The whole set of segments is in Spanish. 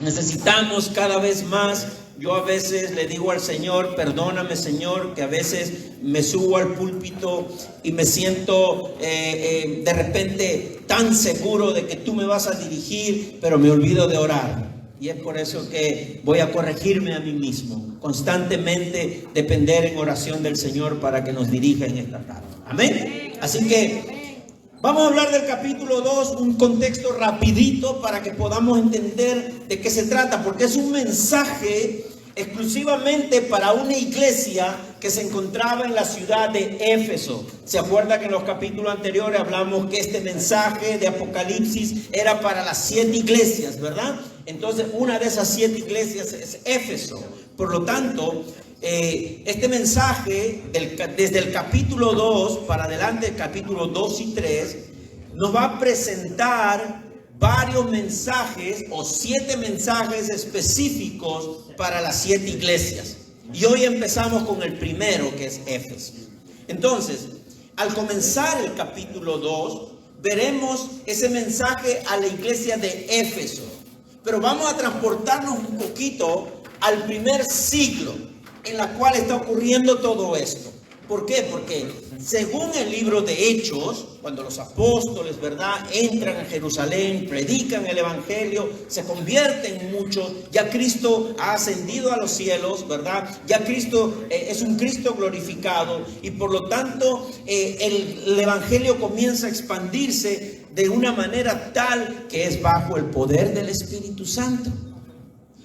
Necesitamos cada vez más. Yo a veces le digo al Señor, perdóname Señor, que a veces me subo al púlpito y me siento de repente tan seguro de que tú me vas a dirigir, pero me olvido de orar. Y es por eso que voy a corregirme a mí mismo, constantemente depender en oración del Señor para que nos dirija en esta tarde. Amén. Así que vamos a hablar del capítulo 2, un contexto rapidito para que podamos entender de qué se trata, porque es un mensaje exclusivamente para una iglesia que se encontraba en la ciudad de Éfeso. ¿Se acuerda que en los capítulos anteriores hablamos que este mensaje de Apocalipsis era para las 7 iglesias, verdad? Entonces una de esas 7 iglesias es Éfeso. Por lo tanto, este mensaje desde el capítulo 2 para adelante, el capítulo 2 y 3, nos va a presentar varios mensajes o 7 mensajes específicos para las 7 iglesias. Y hoy empezamos con el primero, que es Éfeso. Entonces, al comenzar el capítulo 2, veremos ese mensaje a la iglesia de Éfeso. Pero vamos a transportarnos un poquito al primer siglo en la cual está ocurriendo todo esto. ¿Por qué? Porque según el libro de Hechos, cuando los apóstoles, ¿verdad?, entran a Jerusalén, predican el evangelio, se convierten muchos, ya Cristo ha ascendido a los cielos, ¿verdad? Ya Cristo es un Cristo glorificado y por lo tanto el evangelio comienza a expandirse de una manera tal que es bajo el poder del Espíritu Santo.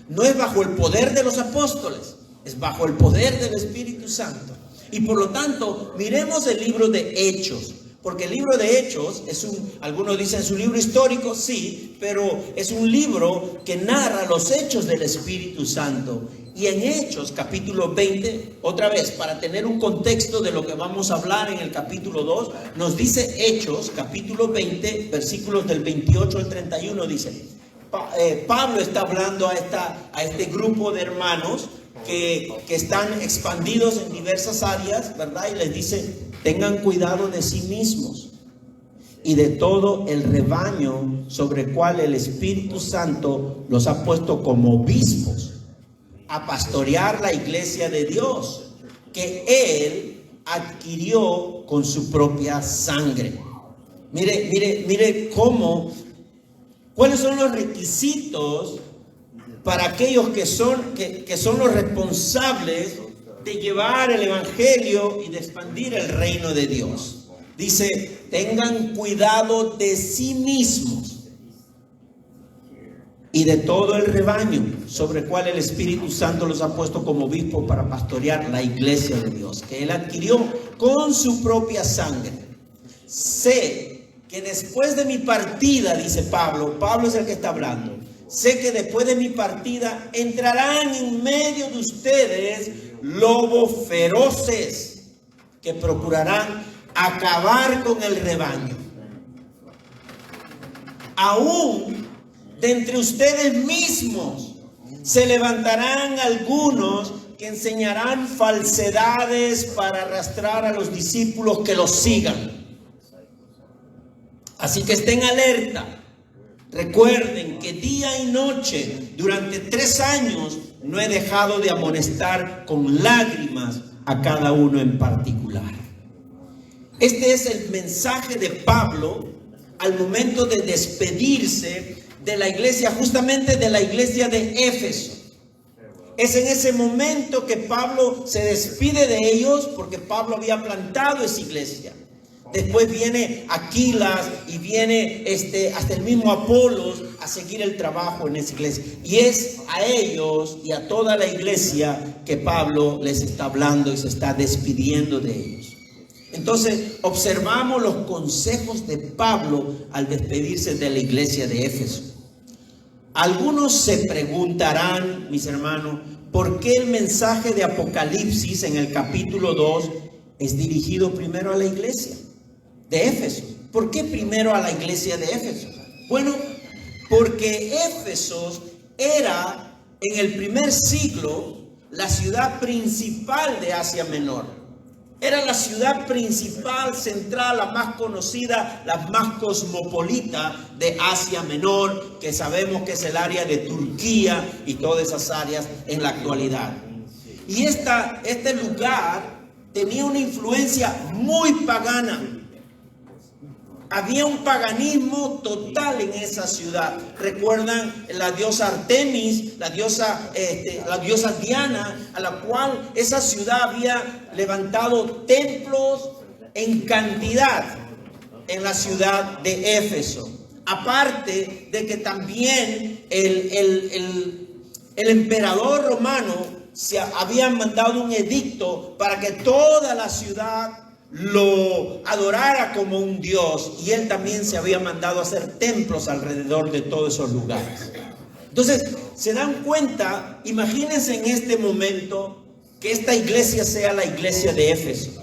No es bajo el poder de los apóstoles, es bajo el poder del Espíritu Santo. Y por lo tanto, miremos el libro de Hechos, porque el libro de Hechos algunos dicen es un libro histórico, sí, pero es un libro que narra los hechos del Espíritu Santo. Y en Hechos, capítulo 20, otra vez, para tener un contexto de lo que vamos a hablar en el capítulo 2, nos dice Hechos, capítulo 20, versículos del 28 al 31, dice, Pablo está hablando a este grupo de hermanos que están expandidos en diversas áreas, ¿verdad? Y les dice, tengan cuidado de sí mismos y de todo el rebaño sobre el cual el Espíritu Santo los ha puesto como obispos a pastorear la iglesia de Dios que Él adquirió con su propia sangre. Mire cuáles son los requisitos para aquellos que son los responsables de llevar el evangelio y de expandir el reino de Dios. Dice, tengan cuidado de sí mismos y de todo el rebaño sobre el cual el Espíritu Santo los ha puesto como obispos para pastorear la iglesia de Dios, que Él adquirió con su propia sangre. Sé que después de mi partida, dice Pablo es el que está hablando, sé que después de mi partida entrarán en medio de ustedes lobos feroces que procurarán acabar con el rebaño. Aún de entre ustedes mismos se levantarán algunos que enseñarán falsedades para arrastrar a los discípulos que los sigan. Así que estén alerta. Recuerden que día y noche, durante 3 años, no he dejado de amonestar con lágrimas a cada uno en particular. Este es el mensaje de Pablo al momento de despedirse de la iglesia, justamente de la iglesia de Éfeso. Es en ese momento que Pablo se despide de ellos, porque Pablo había plantado esa iglesia. Después viene Aquilas y viene hasta el mismo Apolos a seguir el trabajo en esa iglesia. Y es a ellos y a toda la iglesia que Pablo les está hablando y se está despidiendo de ellos. Entonces observamos los consejos de Pablo al despedirse de la iglesia de Éfeso. Algunos se preguntarán, mis hermanos, ¿por qué el mensaje de Apocalipsis en el capítulo 2 es dirigido primero a la iglesia de Éfeso? ¿Por qué primero a la iglesia de Éfeso? Bueno, porque Éfeso era en el primer siglo la ciudad principal de Asia Menor. Era la ciudad principal, central, la más conocida, la más cosmopolita de Asia Menor, que sabemos que es el área de Turquía y todas esas áreas en la actualidad. Y este lugar tenía una influencia muy pagana. Había un paganismo total en esa ciudad. ¿Recuerdan la diosa Artemis, la diosa Diana, a la cual esa ciudad había levantado templos en cantidad en la ciudad de Éfeso? Aparte de que también el emperador romano se había mandado un edicto para que toda la ciudad lo adorara como un dios, y él también se había mandado a hacer templos alrededor de todos esos lugares. Entonces, se dan cuenta, imagínense en este momento que esta iglesia sea la iglesia de Éfeso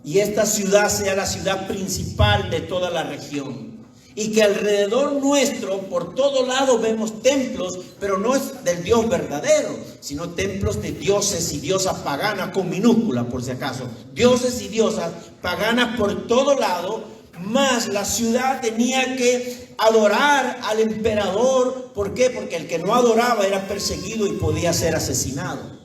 y esta ciudad sea la ciudad principal de toda la región, y que alrededor nuestro, por todo lado, vemos templos, pero no es del Dios verdadero, sino templos de dioses y diosas paganas, con minúscula por si acaso, dioses y diosas paganas por todo lado. Más la ciudad tenía que adorar al emperador. ¿Por qué? Porque el que no adoraba era perseguido y podía ser asesinado.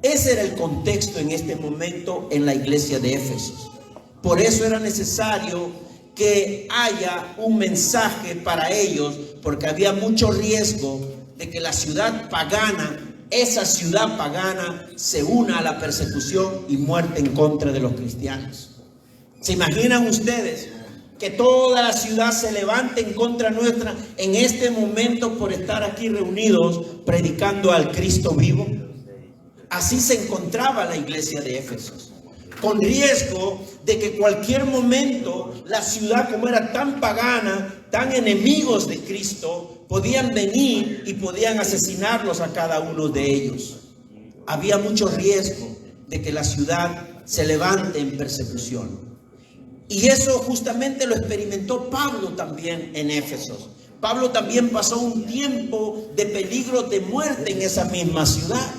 Ese era el contexto en este momento en la iglesia de Éfeso. Por eso era necesario que haya un mensaje para ellos, porque había mucho riesgo de que la ciudad pagana, esa ciudad pagana, se una a la persecución y muerte en contra de los cristianos. ¿Se imaginan ustedes que toda la ciudad se levante en contra nuestra en este momento por estar aquí reunidos predicando al Cristo vivo? Así se encontraba la iglesia de Éfeso, con riesgo de que cualquier momento la ciudad, como era tan pagana, tan enemigos de Cristo, podían venir y podían asesinarlos a cada uno de ellos. Había mucho riesgo de que la ciudad se levante en persecución. Y eso justamente lo experimentó Pablo también en Éfeso. Pablo también pasó un tiempo de peligro de muerte en esa misma ciudad.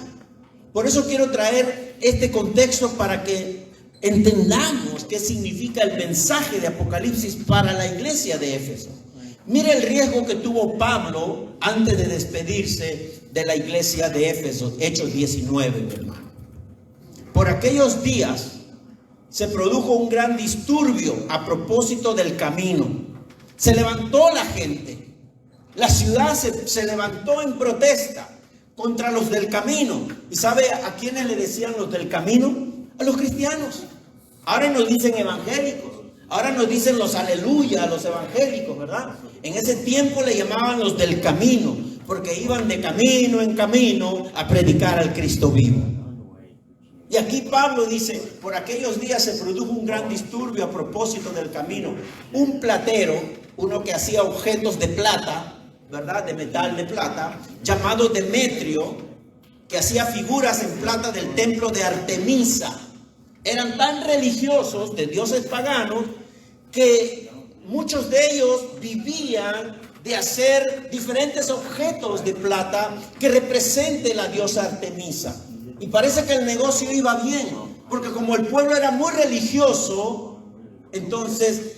Por eso quiero traer este contexto para que entendamos qué significa el mensaje de Apocalipsis para la iglesia de Éfeso. Mire el riesgo que tuvo Pablo antes de despedirse de la iglesia de Éfeso. Hechos 19, mi hermano. Por aquellos días se produjo un gran disturbio a propósito del camino. Se levantó la gente. La ciudad se levantó en protesta contra los del camino. ¿Y sabe a quiénes le decían los del camino? A los cristianos. Ahora nos dicen evangélicos. Ahora nos dicen los aleluya a los evangélicos, ¿verdad? En ese tiempo le llamaban los del camino, porque iban de camino en camino a predicar al Cristo vivo. Y aquí Pablo dice, por aquellos días se produjo un gran disturbio a propósito del camino. Un platero, uno que hacía objetos de plata, ¿verdad? De metal de plata, llamado Demetrio, que hacía figuras en plata del templo de Artemisa. Eran tan religiosos de dioses paganos que muchos de ellos vivían de hacer diferentes objetos de plata que representen la diosa Artemisa. Y parece que el negocio iba bien, porque como el pueblo era muy religioso, entonces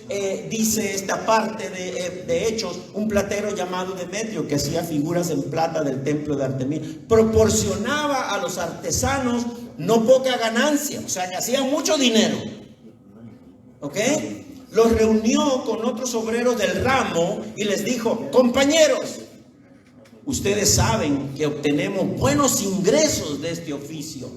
dice esta parte de Hechos, un platero llamado Demetrio que hacía figuras en plata del templo de Artemisa, proporcionaba a los artesanos no poca ganancia, o sea que hacían mucho dinero. ¿Ok? Los reunió con otros obreros del ramo y les dijo, compañeros, ustedes saben que obtenemos buenos ingresos de este oficio.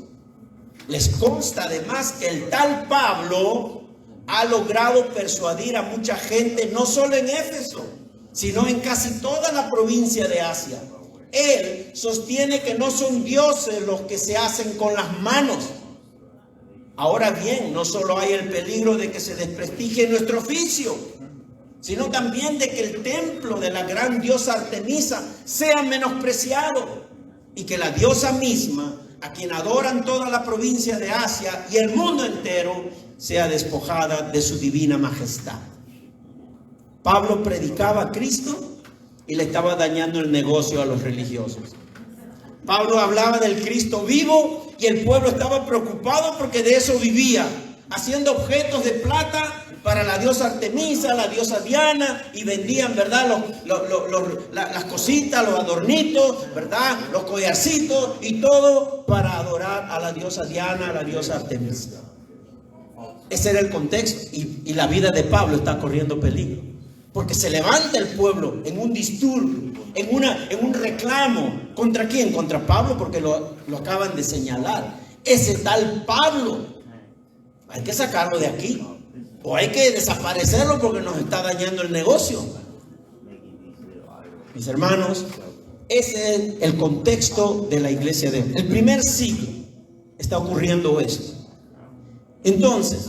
Les consta además que el tal Pablo ha logrado persuadir a mucha gente, no solo en Éfeso, sino en casi toda la provincia de Asia. Él sostiene que no son dioses los que se hacen con las manos. Ahora bien, no solo hay el peligro de que se desprestigie nuestro oficio, sino también de que el templo de la gran diosa Artemisa sea menospreciado y que la diosa misma, a quien adoran toda la provincia de Asia y el mundo entero, sea despojada de su divina majestad. Pablo predicaba a Cristo y le estaba dañando el negocio a los religiosos. Pablo hablaba del Cristo vivo y el pueblo estaba preocupado porque de eso vivía, haciendo objetos de plata para la diosa Artemisa, la diosa Diana, y vendían, ¿verdad?, las cositas, los adornitos, ¿verdad?, los collarcitos y todo para adorar a la diosa Diana, a la diosa Artemisa. Ese era el contexto, y la vida de Pablo está corriendo peligro, porque se levanta el pueblo en un disturbio, en un reclamo. ¿Contra quién? Contra Pablo, porque lo acaban de señalar. Ese tal Pablo, hay que sacarlo de aquí, o hay que desaparecerlo porque nos está dañando el negocio. Mis hermanos, ese es el contexto de la iglesia de el primer siglo. Está ocurriendo esto. Entonces,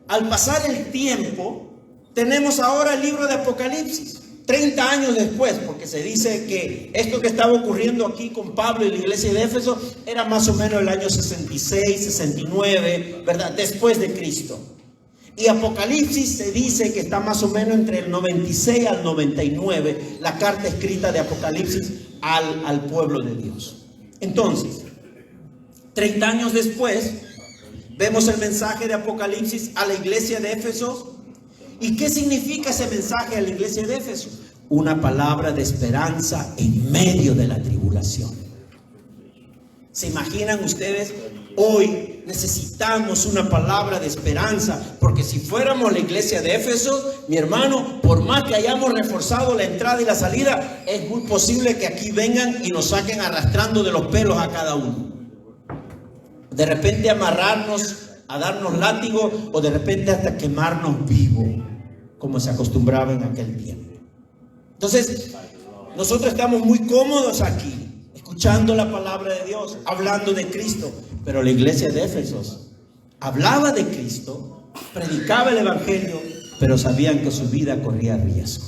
al pasar el tiempo, tenemos ahora el libro de Apocalipsis, 30 años después, porque se dice que esto que estaba ocurriendo aquí con Pablo y la iglesia de Éfeso era más o menos el año 66, 69, ¿verdad?, después de Cristo. Y Apocalipsis se dice que está más o menos entre el 96 al 99, la carta escrita de Apocalipsis al pueblo de Dios. Entonces, 30 años después, vemos el mensaje de Apocalipsis a la iglesia de Éfeso. ¿Y qué significa ese mensaje a la iglesia de Éfeso? Una palabra de esperanza en medio de la tribulación. ¿Se imaginan ustedes? Hoy necesitamos una palabra de esperanza, porque si fuéramos la iglesia de Éfeso, mi hermano, por más que hayamos reforzado la entrada y la salida, es muy posible que aquí vengan y nos saquen arrastrando de los pelos a cada uno. De repente amarrarnos, a darnos látigo, o de repente hasta quemarnos vivo, como se acostumbraba en aquel tiempo. Entonces, nosotros estamos muy cómodos aquí, escuchando la palabra de Dios, hablando de Cristo. Pero la iglesia de Éfeso hablaba de Cristo, predicaba el evangelio, pero sabían que su vida corría riesgo.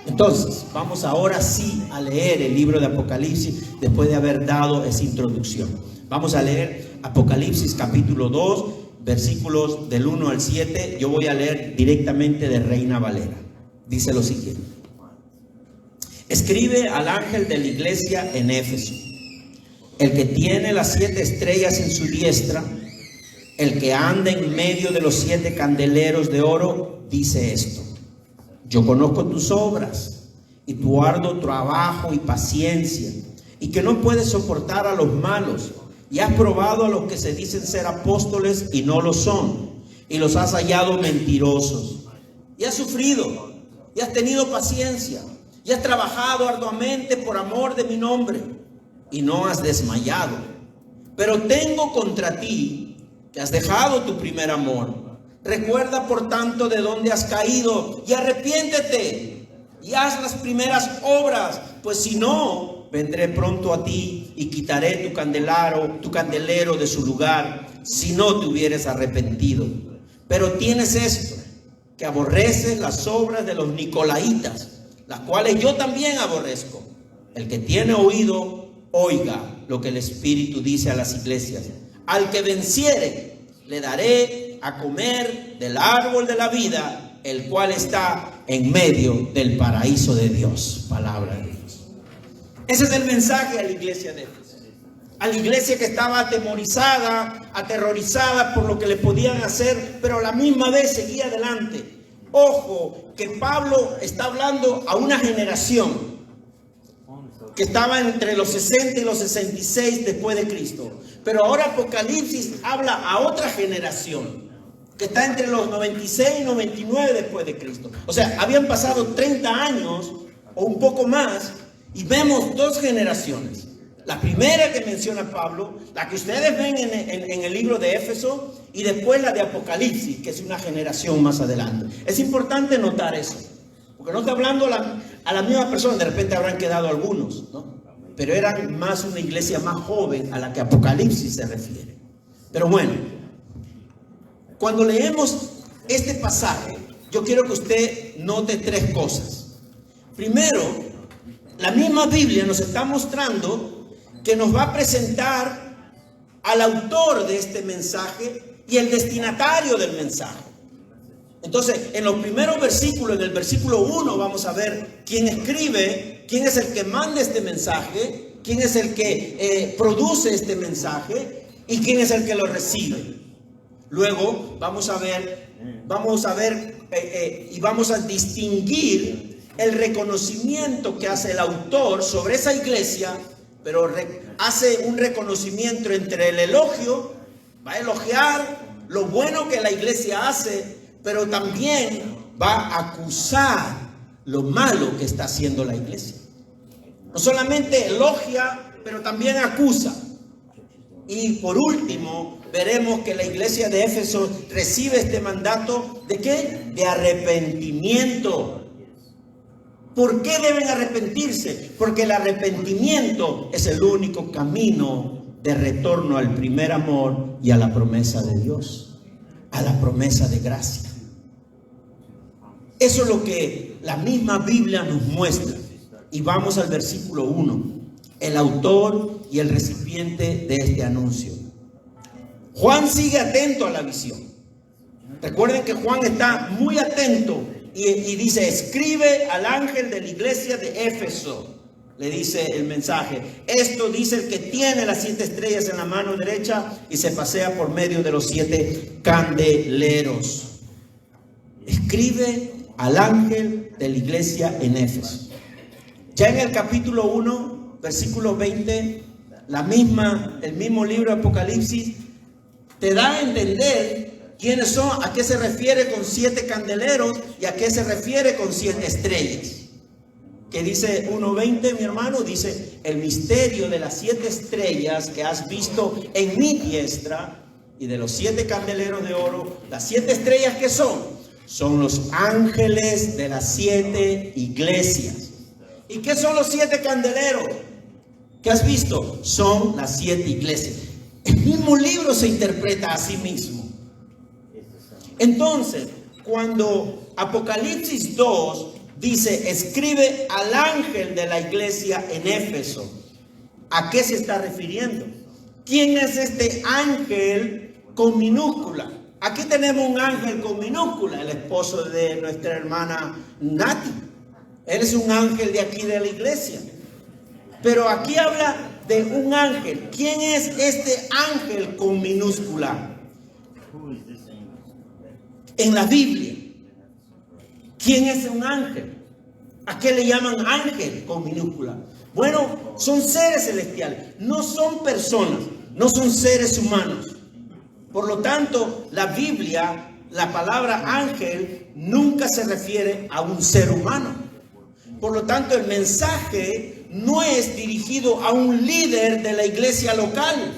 Entonces, vamos ahora sí a leer el libro de Apocalipsis, después de haber dado esa introducción. Vamos a leer Apocalipsis capítulo 2, versículos del 1 al 7. Yo voy a leer directamente de Reina Valera. Dice lo siguiente: escribe al ángel de la iglesia en Éfeso, el que tiene las 7 estrellas en su diestra, el que anda en medio de los 7 candeleros de oro, dice esto: yo conozco tus obras y tu arduo trabajo y paciencia, y que no puedes soportar a los malos, y has probado a los que se dicen ser apóstoles y no lo son, y los has hallado mentirosos, y has sufrido, y has tenido paciencia, y has trabajado arduamente por amor de mi nombre, y no has desmayado. Pero tengo contra ti que has dejado tu primer amor. Recuerda por tanto de dónde has caído, y arrepiéntete, y haz las primeras obras, pues si no, vendré pronto a ti y quitaré tu candelero de su lugar, si no te hubieres arrepentido. Pero tienes esto, que aborreces las obras de los nicolaitas, las cuales yo también aborrezco. El que tiene oído, oiga lo que el Espíritu dice a las iglesias. Al que venciere, le daré a comer del árbol de la vida, el cual está en medio del paraíso de Dios. Palabra de Dios. Ese es el mensaje a la iglesia de Éfeso, a la iglesia que estaba aterrorizada por lo que le podían hacer, pero a la misma vez seguía adelante. Ojo, que Pablo está hablando a una generación que estaba entre los 60 y los 66 después de Cristo. Pero ahora Apocalipsis habla a otra generación que está entre los 96 y 99 después de Cristo. O sea, habían pasado 30 años o un poco más, y vemos 2 generaciones. La primera que menciona Pablo, la que ustedes ven en el libro de Éfeso, y después la de Apocalipsis, que es una generación más adelante. Es importante notar eso, porque no está hablando a la misma persona. De repente habrán quedado algunos, ¿no? Pero eran más una iglesia más joven a la que Apocalipsis se refiere. Pero bueno, cuando leemos este pasaje, yo quiero que usted note 3 cosas. Primero, la misma Biblia nos está mostrando que nos va a presentar al autor de este mensaje y el destinatario del mensaje. Entonces, en los primeros versículos, en el versículo 1, vamos a ver quién escribe, quién es el que manda este mensaje, quién es el que produce este mensaje y quién es el que lo recibe. Luego vamos a ver y vamos a distinguir el reconocimiento que hace el autor sobre esa iglesia, pero hace un reconocimiento entre el elogio, va a elogiar lo bueno que la iglesia hace, pero también va a acusar lo malo que está haciendo la iglesia. No solamente elogia, pero también acusa. Y por último, veremos que la iglesia de Éfeso recibe este mandato ¿de qué? De arrepentimiento. ¿Por qué deben arrepentirse? Porque el arrepentimiento es el único camino de retorno al primer amor y a la promesa de Dios, a la promesa de gracia. Eso es lo que la misma Biblia nos muestra. Y vamos al versículo 1, el autor y el recipiente de este anuncio. Juan sigue atento a la visión. Recuerden que Juan está muy atento y dice: escribe al ángel de la iglesia de Éfeso. Le dice el mensaje: esto dice el que tiene las 7 estrellas en la mano derecha y se pasea por medio de los 7 candeleros. Escribe al ángel de la iglesia en Éfeso. Ya en el capítulo 1, versículo 20, el mismo libro de Apocalipsis te da a entender quiénes son, a qué se refiere con 7 candeleros y a qué se refiere con 7 estrellas. Que dice 1:20, mi hermano, dice: el misterio de las 7 estrellas que has visto en mi diestra y de los 7 candeleros de oro. Las 7 estrellas, ¿qué son? Son los ángeles de las 7 iglesias. ¿Y qué son los 7 candeleros que has visto? Son las 7 iglesias. El mismo libro se interpreta a sí mismo. Entonces, cuando Apocalipsis 2 dice: escribe al ángel de la iglesia en Éfeso, ¿a qué se está refiriendo? ¿Quién es este ángel con minúscula? Aquí tenemos un ángel con minúscula, el esposo de nuestra hermana Nati. Él es un ángel de aquí de la iglesia. Pero aquí habla de un ángel. ¿Quién es este ángel con minúscula? En la Biblia, ¿quién es un ángel? ¿A qué le llaman ángel con minúscula? Bueno, son seres celestiales, no son personas, no son seres humanos. Por lo tanto, la Biblia, la palabra ángel nunca se refiere a un ser humano. Por lo tanto, el mensaje no es dirigido a un líder de la iglesia local,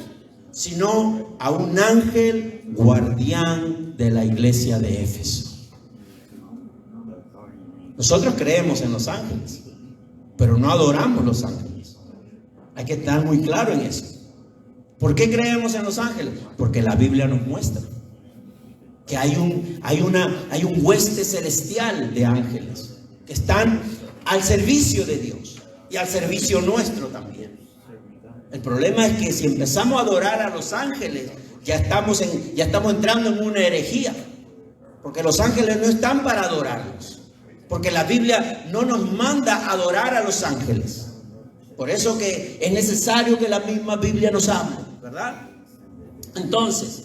sino a un ángel guardián de la iglesia de Éfeso. Nosotros creemos en los ángeles, pero no adoramos los ángeles. Hay que estar muy claro en eso. ¿Por qué creemos en los ángeles? Porque la Biblia nos muestra que hay un hueste celestial de ángeles que están al servicio de Dios y al servicio nuestro también. El problema es que si empezamos a adorar a los ángeles, ya estamos entrando en una herejía, porque los ángeles no están para adorarlos, porque la Biblia no nos manda a adorar a los ángeles. Por eso que es necesario que la misma Biblia nos hable, ¿verdad? Entonces,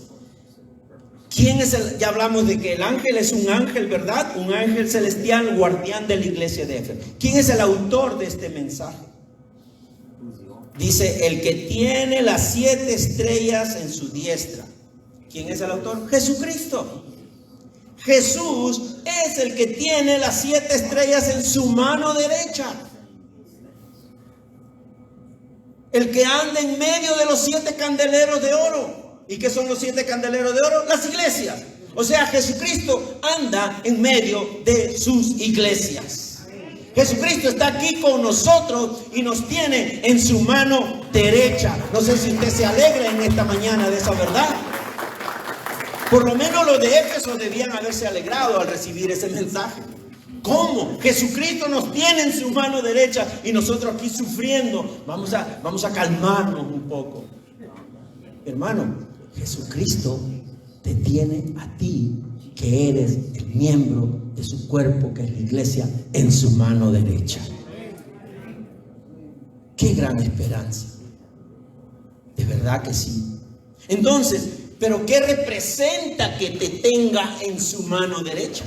¿quién es el? Ya hablamos de que el ángel es un ángel, ¿verdad? Un ángel celestial, guardián de la iglesia de Éfeso. ¿Quién es el autor de este mensaje? Dice: el que tiene las 7 estrellas en su diestra. ¿Quién es el autor? Jesucristo. Jesús es el que tiene las 7 estrellas en su mano derecha. El que anda en medio de los 7 candeleros de oro. ¿Y qué son los 7 candeleros de oro? Las iglesias. O sea, Jesucristo anda en medio de sus iglesias. Jesucristo está aquí con nosotros y nos tiene en su mano derecha. No sé si usted se alegra en esta mañana de esa verdad. Por lo menos los de Éfeso debían haberse alegrado al recibir ese mensaje. ¿Cómo? Jesucristo nos tiene en su mano derecha y nosotros aquí sufriendo. Vamos a calmarnos un poco. Hermano, Jesucristo te tiene a ti, que eres el miembro de su cuerpo, que es la iglesia, en su mano derecha. Qué gran esperanza. De verdad que sí. Entonces, ¿pero qué representa que te tenga en su mano derecha?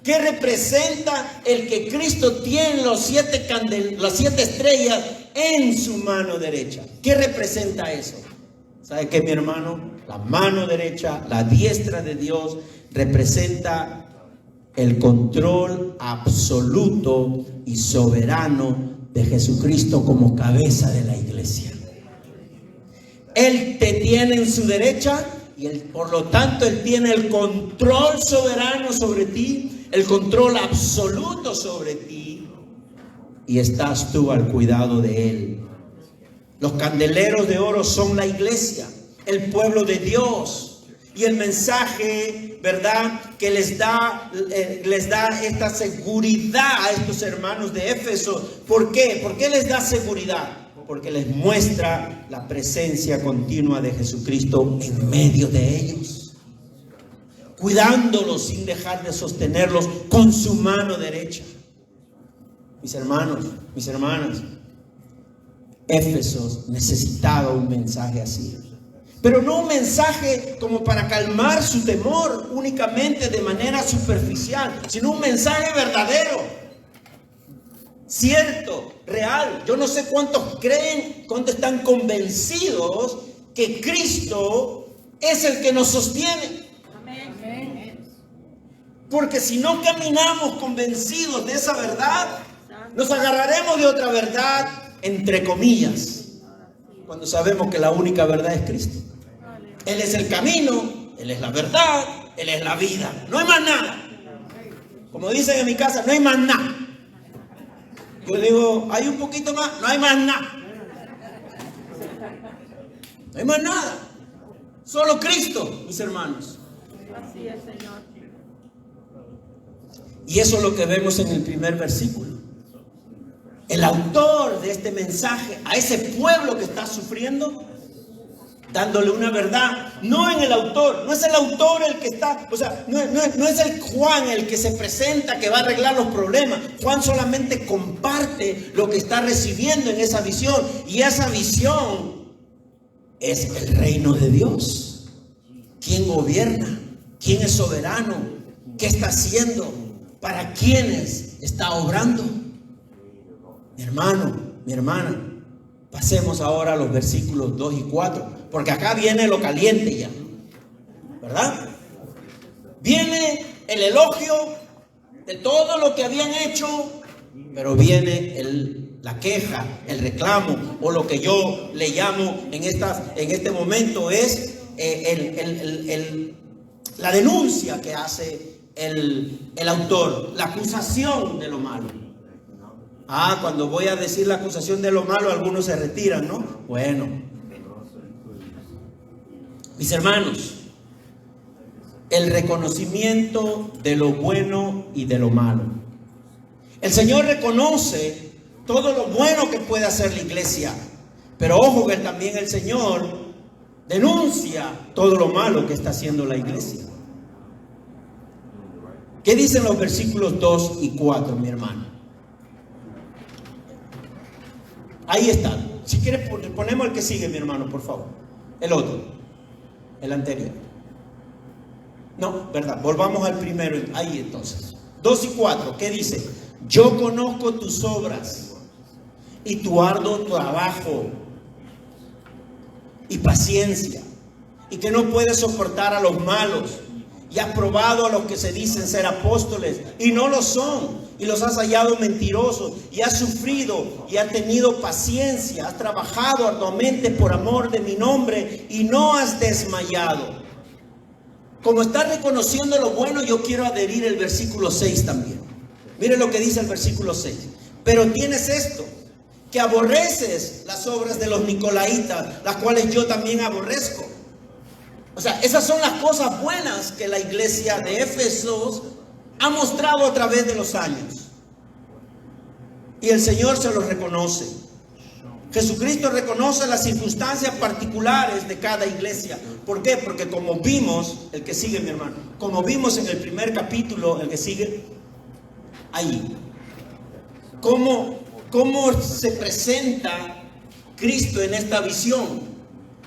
¿Qué representa el que Cristo tiene las 7 estrellas en su mano derecha? ¿Qué representa eso? ¿Sabe qué, mi hermano? La mano derecha, la diestra de Dios, representa el control absoluto y soberano de Jesucristo como cabeza de la iglesia. Él te tiene en su derecha y por lo tanto Él tiene el control soberano sobre ti, el control absoluto sobre ti, y estás tú al cuidado de Él. Los candeleros de oro son la iglesia, el pueblo de Dios. Y el mensaje, ¿verdad?, que les da esta seguridad a estos hermanos de Éfeso. ¿Por qué? ¿Por qué les da seguridad? Porque les muestra la presencia continua de Jesucristo en medio de ellos, cuidándolos sin dejar de sostenerlos con su mano derecha. Mis hermanos, mis hermanas, Éfeso necesitaba un mensaje así. Pero no un mensaje como para calmar su temor únicamente de manera superficial, sino un mensaje verdadero, cierto, real. Yo no sé cuántos creen, cuántos están convencidos que Cristo es el que nos sostiene. Porque si no caminamos convencidos de esa verdad, nos agarraremos de otra verdad, entre comillas, cuando sabemos que la única verdad es Cristo. Él es el camino, Él es la verdad, Él es la vida. No hay más nada. Como dicen en mi casa, no hay más nada. Yo digo, hay un poquito más, no hay más nada. No hay más nada. Solo Cristo, mis hermanos. Así es, Señor. Y eso es lo que vemos en el primer versículo. El autor de este mensaje a ese pueblo que está sufriendo, dándole una verdad, no en el autor, no es el autor el que está, o sea, no es el Juan el que se presenta que va a arreglar los problemas. Juan solamente comparte lo que está recibiendo en esa visión, y esa visión es el reino de Dios. ¿Quién gobierna? ¿Quién es soberano? ¿Qué está haciendo? ¿Para quiénes está obrando? Mi hermano, mi hermana, pasemos ahora a los versículos 2 y 4, porque acá viene lo caliente ya, ¿verdad? Viene el elogio de todo lo que habían hecho, pero viene la queja, el reclamo, o lo que yo le llamo en este momento es la denuncia que hace el autor, la acusación de lo malo. Cuando voy a decir la acusación de lo malo, algunos se retiran, ¿no? Bueno, mis hermanos, el reconocimiento de lo bueno y de lo malo. El Señor reconoce todo lo bueno que puede hacer la iglesia, pero ojo que también el Señor denuncia todo lo malo que está haciendo la iglesia. ¿Qué dicen los versículos 2 y 4, mi hermano? Ahí está. Si quieres ponemos el que sigue, mi hermano, por favor. El otro, el anterior. No, verdad, volvamos al primero. Ahí entonces, 2 y 4, ¿qué dice? Yo conozco tus obras y tu arduo trabajo y paciencia, y que no puedes soportar a los malos, y has probado a los que se dicen ser apóstoles y no lo son, y los has hallado mentirosos, y has sufrido y has tenido paciencia, has trabajado arduamente por amor de mi nombre y no has desmayado. Como estás reconociendo lo bueno, yo quiero adherir el versículo 6 también. Mire lo que dice el versículo 6. Pero tienes esto, que aborreces las obras de los nicolaítas, las cuales yo también aborrezco. O sea, esas son las cosas buenas que la iglesia de Éfeso ha mostrado a través de los años. Y el Señor se los reconoce. Jesucristo reconoce las circunstancias particulares de cada iglesia. ¿Por qué? Porque como vimos, el que sigue, mi hermano, como vimos en el primer capítulo, el que sigue, ahí, cómo ¿cómo se presenta Cristo en esta visión?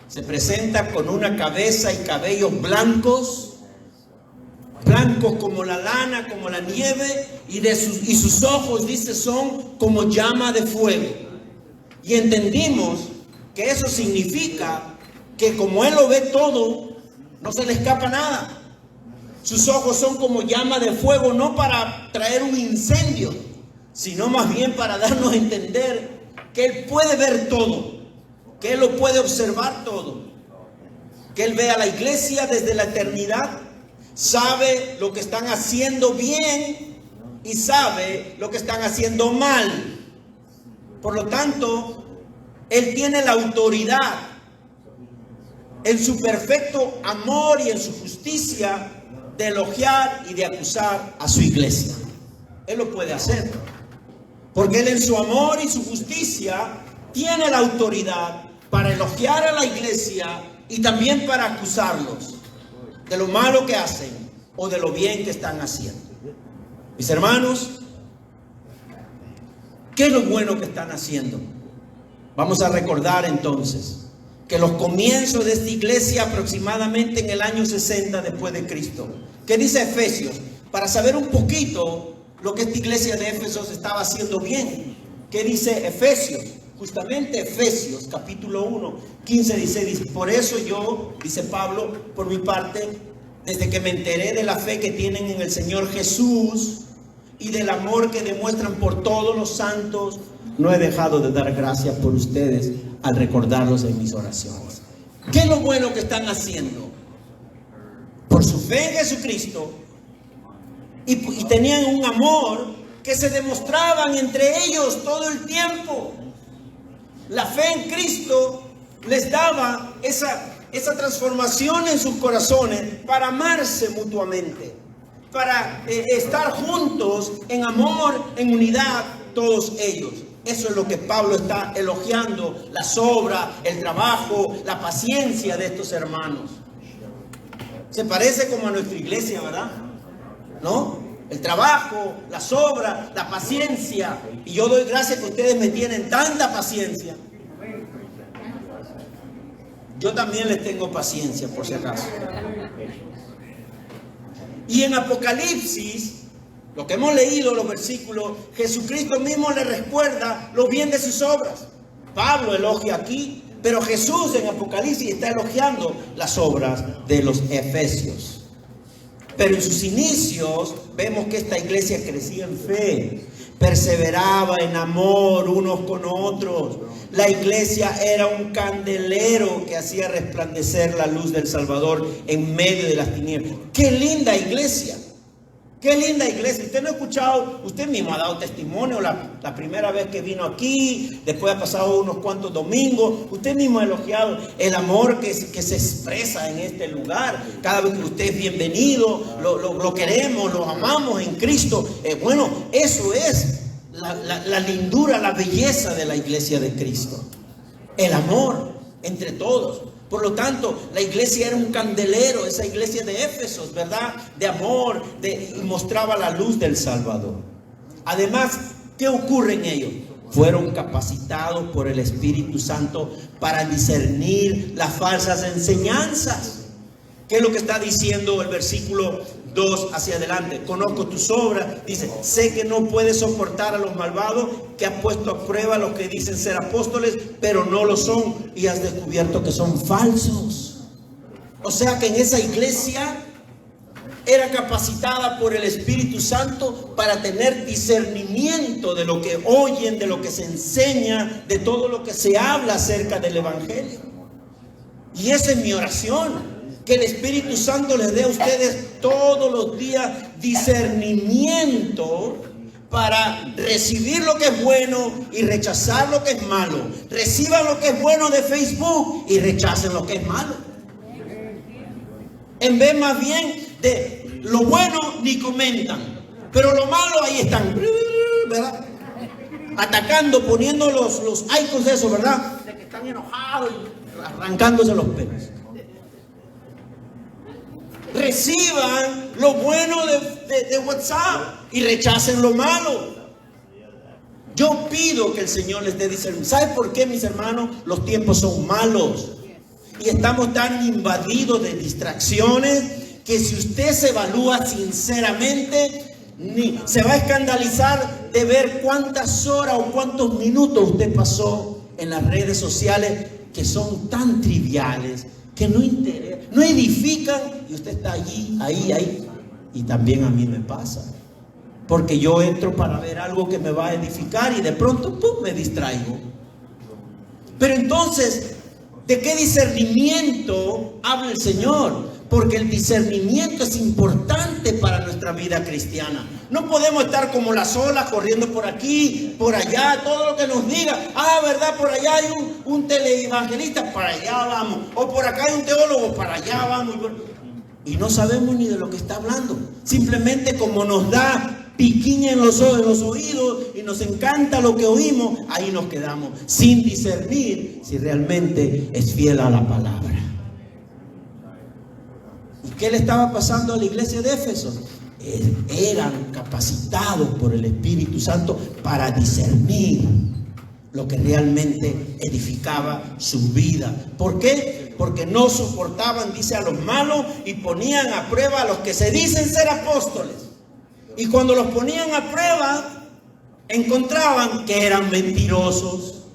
Se presenta con una cabeza y cabellos blancos, blancos como la lana, como la nieve, y sus ojos, dice, son como llama de fuego. Y entendimos que eso significa que como Él lo ve todo, no se le escapa nada. Sus ojos son como llama de fuego, no para traer un incendio, sino más bien para darnos a entender que Él puede ver todo, que Él lo puede observar todo, que Él ve a la iglesia desde la eternidad, sabe lo que están haciendo bien y sabe lo que están haciendo mal. Por lo tanto, Él tiene la autoridad en su perfecto amor y en su justicia de elogiar y de acusar a su iglesia. Él lo puede hacer, porque Él en su amor y su justicia tiene la autoridad para elogiar a la iglesia y también para acusarlos de lo malo que hacen o de lo bien que están haciendo. Mis hermanos, ¿qué es lo bueno que están haciendo? Vamos a recordar entonces que los comienzos de esta iglesia aproximadamente en el año 60 después de Cristo. ¿Qué dice Efesios? Para saber un poquito lo que esta iglesia de Éfesos estaba haciendo bien. ¿Qué dice Efesios? Justamente Efesios capítulo 1, 15, 16 dice: por eso yo, dice Pablo, por mi parte, desde que me enteré de la fe que tienen en el Señor Jesús y del amor que demuestran por todos los santos, no he dejado de dar gracias por ustedes al recordarlos en mis oraciones. ¿Qué es lo bueno que están haciendo? Por su fe en Jesucristo, y tenían un amor que se demostraban entre ellos todo el tiempo. La fe en Cristo les daba esa transformación en sus corazones para amarse mutuamente, para estar juntos en amor, en unidad, todos ellos. Eso es lo que Pablo está elogiando, las obras, el trabajo, la paciencia de estos hermanos. Se parece como a nuestra iglesia, ¿verdad? ¿No? El trabajo, las obras, la paciencia. Y yo doy gracias que ustedes me tienen tanta paciencia. Yo también les tengo paciencia, por si acaso. Y en Apocalipsis, lo que hemos leído, los versículos, Jesucristo mismo le recuerda lo bien de sus obras. Pablo elogia aquí, pero Jesús en Apocalipsis está elogiando las obras de los efesios. Pero en sus inicios vemos que esta iglesia crecía en fe, perseveraba en amor unos con otros. La iglesia era un candelero que hacía resplandecer la luz del Salvador en medio de las tinieblas. ¡Qué linda iglesia! ¡Qué linda iglesia! Usted no ha escuchado, usted mismo ha dado testimonio la primera vez que vino aquí, después ha pasado unos cuantos domingos, usted mismo ha elogiado el amor que se expresa en este lugar. Cada vez que usted es bienvenido, lo queremos, lo amamos en Cristo. Bueno, eso es la lindura, la belleza de la iglesia de Cristo. El amor entre todos. Por lo tanto, la iglesia era un candelero, esa iglesia de Éfesos, ¿verdad? De amor, y mostraba la luz del Salvador. Además, ¿qué ocurre en ellos? Fueron capacitados por el Espíritu Santo para discernir las falsas enseñanzas. ¿Qué es lo que está diciendo el versículo 2 hacia adelante? Conozco tus obras, dice, sé que no puedes soportar a los malvados, que has puesto a prueba los que dicen ser apóstoles, pero no lo son, y has descubierto que son falsos. O sea que en esa iglesia era capacitada por el Espíritu Santo para tener discernimiento de lo que oyen, de lo que se enseña, de todo lo que se habla acerca del Evangelio. Y esa es mi oración. Que el Espíritu Santo les dé a ustedes todos los días discernimiento para recibir lo que es bueno y rechazar lo que es malo. Reciban lo que es bueno de Facebook y rechacen lo que es malo. En vez más bien de lo bueno ni comentan, pero lo malo ahí están, ¿verdad? Atacando, poniendo los icons de eso, ¿verdad? De que están enojados y arrancándose los pelos. Reciban lo bueno de WhatsApp y rechacen lo malo. Yo pido que el Señor les dé discernimiento. ¿Sabe por qué, mis hermanos? Los tiempos son malos y estamos tan invadidos de distracciones que si usted se evalúa sinceramente, se va a escandalizar de ver cuántas horas o cuántos minutos usted pasó en las redes sociales que son tan triviales, que no edifican, y usted está allí, ahí. Y también a mí me pasa. Porque yo entro para ver algo que me va a edificar y de pronto ¡pum!, me distraigo. Pero entonces, ¿de qué discernimiento habla el Señor? Porque el discernimiento es importante para nuestra vida cristiana. No podemos estar como las olas corriendo por aquí, por allá, todo lo que nos diga. ¿Verdad? Por allá hay un teleevangelista, para allá vamos. O por acá hay un teólogo, para allá vamos. Y no sabemos ni de lo que está hablando. Simplemente como nos da piquiña en los oídos y nos encanta lo que oímos, ahí nos quedamos sin discernir si realmente es fiel a la palabra. ¿Y qué le estaba pasando a la iglesia de Éfeso? Eran capacitados por el Espíritu Santo para discernir lo que realmente edificaba su vida. ¿Por qué? Porque no soportaban, dice, a los malos y ponían a prueba a los que se dicen ser apóstoles. Y cuando los ponían a prueba, encontraban que eran mentirosos.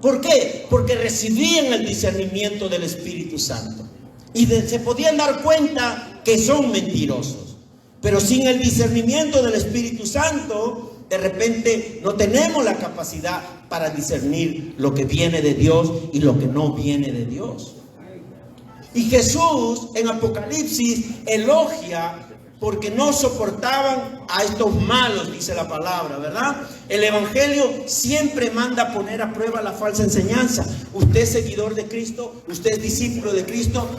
¿Por qué? Porque recibían el discernimiento del Espíritu Santo. Y se podían dar cuenta que son mentirosos. Pero sin el discernimiento del Espíritu Santo, de repente no tenemos la capacidad para discernir lo que viene de Dios y lo que no viene de Dios. Y Jesús en Apocalipsis elogia porque no soportaban a estos malos, dice la palabra, ¿verdad? El Evangelio siempre manda a poner a prueba la falsa enseñanza. Usted es seguidor de Cristo, usted es discípulo de Cristo,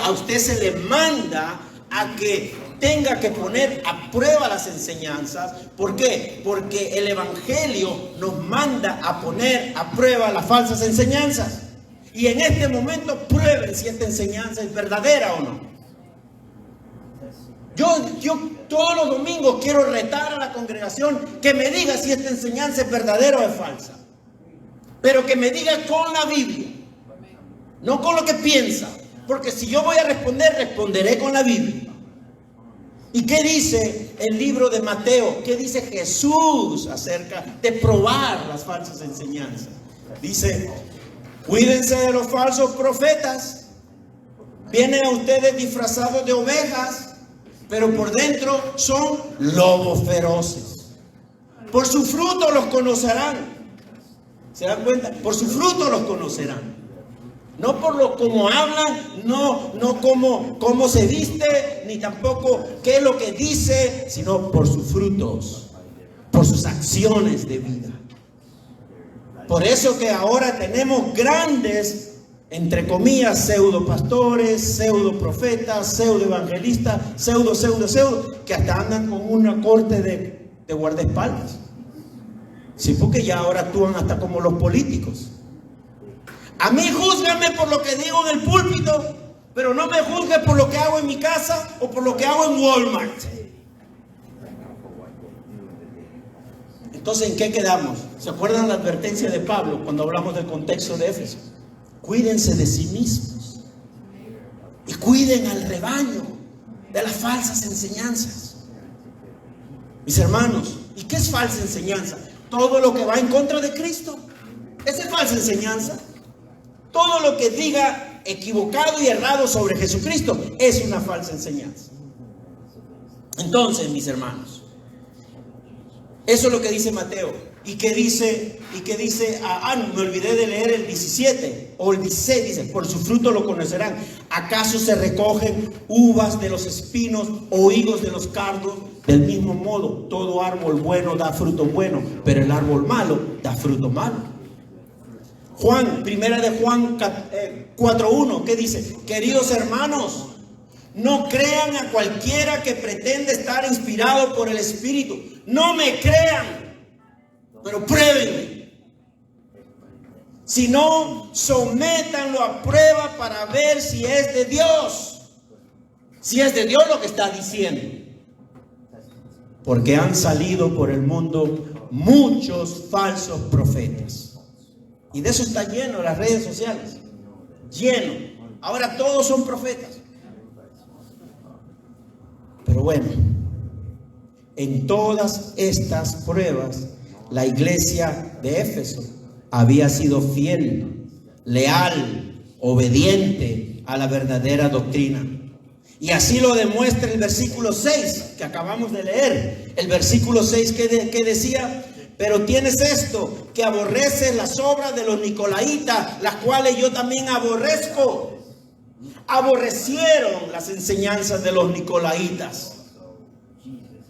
a usted se le manda a que tenga que poner a prueba las enseñanzas. ¿Por qué? Porque el Evangelio nos manda a poner a prueba las falsas enseñanzas. Y en este momento prueben si esta enseñanza es verdadera o no. Yo todos los domingos quiero retar a la congregación que me diga si esta enseñanza es verdadera o es falsa. Pero que me diga con la Biblia, no con lo que piensa. Porque si yo voy a responder, responderé con la Biblia. ¿Y qué dice el libro de Mateo? ¿Qué dice Jesús acerca de probar las falsas enseñanzas? Dice: cuídense de los falsos profetas. Vienen a ustedes disfrazados de ovejas, pero por dentro son lobos feroces. Por su fruto los conocerán. ¿Se dan cuenta? Por su fruto los conocerán. No por lo como hablan, no cómo se viste, ni tampoco qué es lo que dice, sino por sus frutos, por sus acciones de vida. Por eso que ahora tenemos grandes, entre comillas, pseudo pastores, pseudo profetas, pseudo evangelistas, pseudo, que hasta andan con una corte de guardaespaldas. Sí, porque ya ahora actúan hasta como los políticos. A mí júzgame por lo que digo en el púlpito, pero no me juzgue por lo que hago en mi casa o por lo que hago en Walmart. Entonces, ¿en qué quedamos? ¿Se acuerdan la advertencia de Pablo cuando hablamos del contexto de Éfeso? Cuídense de sí mismos y cuiden al rebaño de las falsas enseñanzas. Mis hermanos, ¿y qué es falsa enseñanza? Todo lo que va en contra de Cristo. Esa es falsa enseñanza. Todo lo que diga equivocado y errado sobre Jesucristo es una falsa enseñanza. Entonces, mis hermanos, eso es lo que dice Mateo. ¿Y qué dice? Me olvidé de leer el 17 o el 16. Dice: por su fruto lo conocerán. ¿Acaso se recogen uvas de los espinos o higos de los cardos? Del mismo modo, todo árbol bueno da fruto bueno, pero el árbol malo da fruto malo. Primera de Juan 4:1, ¿qué dice? Queridos hermanos, no crean a cualquiera que pretende estar inspirado por el Espíritu. No me crean, pero pruébenme. Si no, sométanlo a prueba para ver si es de Dios. Si es de Dios lo que está diciendo. Porque han salido por el mundo muchos falsos profetas. Y de eso está lleno las redes sociales. Lleno. Ahora todos son profetas. Pero bueno, en todas estas pruebas, la iglesia de Éfeso había sido fiel, leal, obediente a la verdadera doctrina. Y así lo demuestra el versículo 6 que acabamos de leer. El versículo 6 que decía: pero tienes esto, que aborreces las obras de los nicolaítas, las cuales yo también aborrezco. Aborrecieron las enseñanzas de los nicolaítas.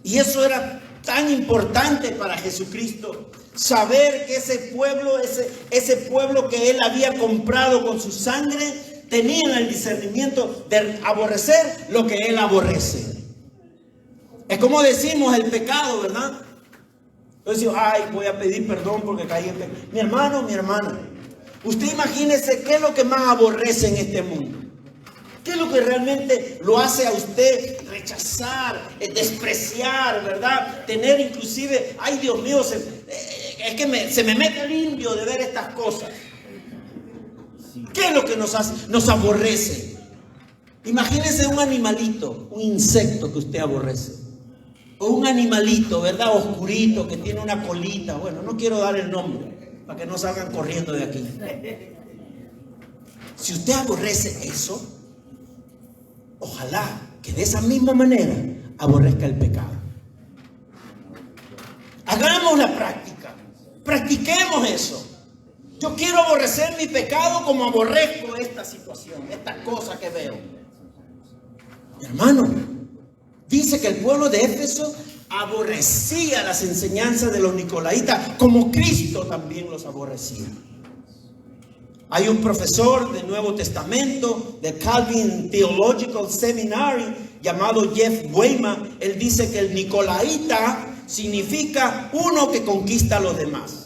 Y eso era tan importante para Jesucristo, saber que ese pueblo que Él había comprado con su sangre, tenían el discernimiento de aborrecer lo que Él aborrece. Es como decimos el pecado, ¿verdad? Entonces, ay, voy a pedir perdón porque caí en pecado. Mi hermano, mi hermana, usted imagínese qué es lo que más aborrece en este mundo. ¿Qué es lo que realmente lo hace a usted rechazar, despreciar, ¿verdad? Tener inclusive, ay Dios mío, es que se me mete el indio de ver estas cosas. ¿Qué es lo que nos aborrece? Imagínese un animalito, un insecto que usted aborrece. O un animalito, ¿verdad? Oscurito, que tiene una colita. Bueno, no quiero dar el nombre para que no salgan corriendo de aquí. Si usted aborrece eso, ojalá que de esa misma manera aborrezca el pecado. Hagamos la práctica. Practiquemos eso. Yo quiero aborrecer mi pecado como aborrezco esta situación, esta cosa que veo. Hermano, dice que el pueblo de Éfeso aborrecía las enseñanzas de los nicolaítas como Cristo también los aborrecía. Hay un profesor del Nuevo Testamento de Calvin Theological Seminary llamado Jeff Weima. Él dice que el nicolaíta significa uno que conquista a los demás.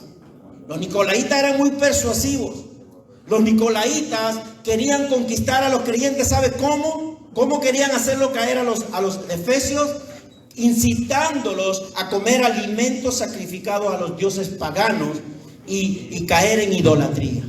Los nicolaítas eran muy persuasivos. Los nicolaítas querían conquistar a los creyentes. ¿Sabe cómo? ¿Cómo querían hacerlo caer a los efesios? Incitándolos a comer alimentos sacrificados a los dioses paganos y caer en idolatría.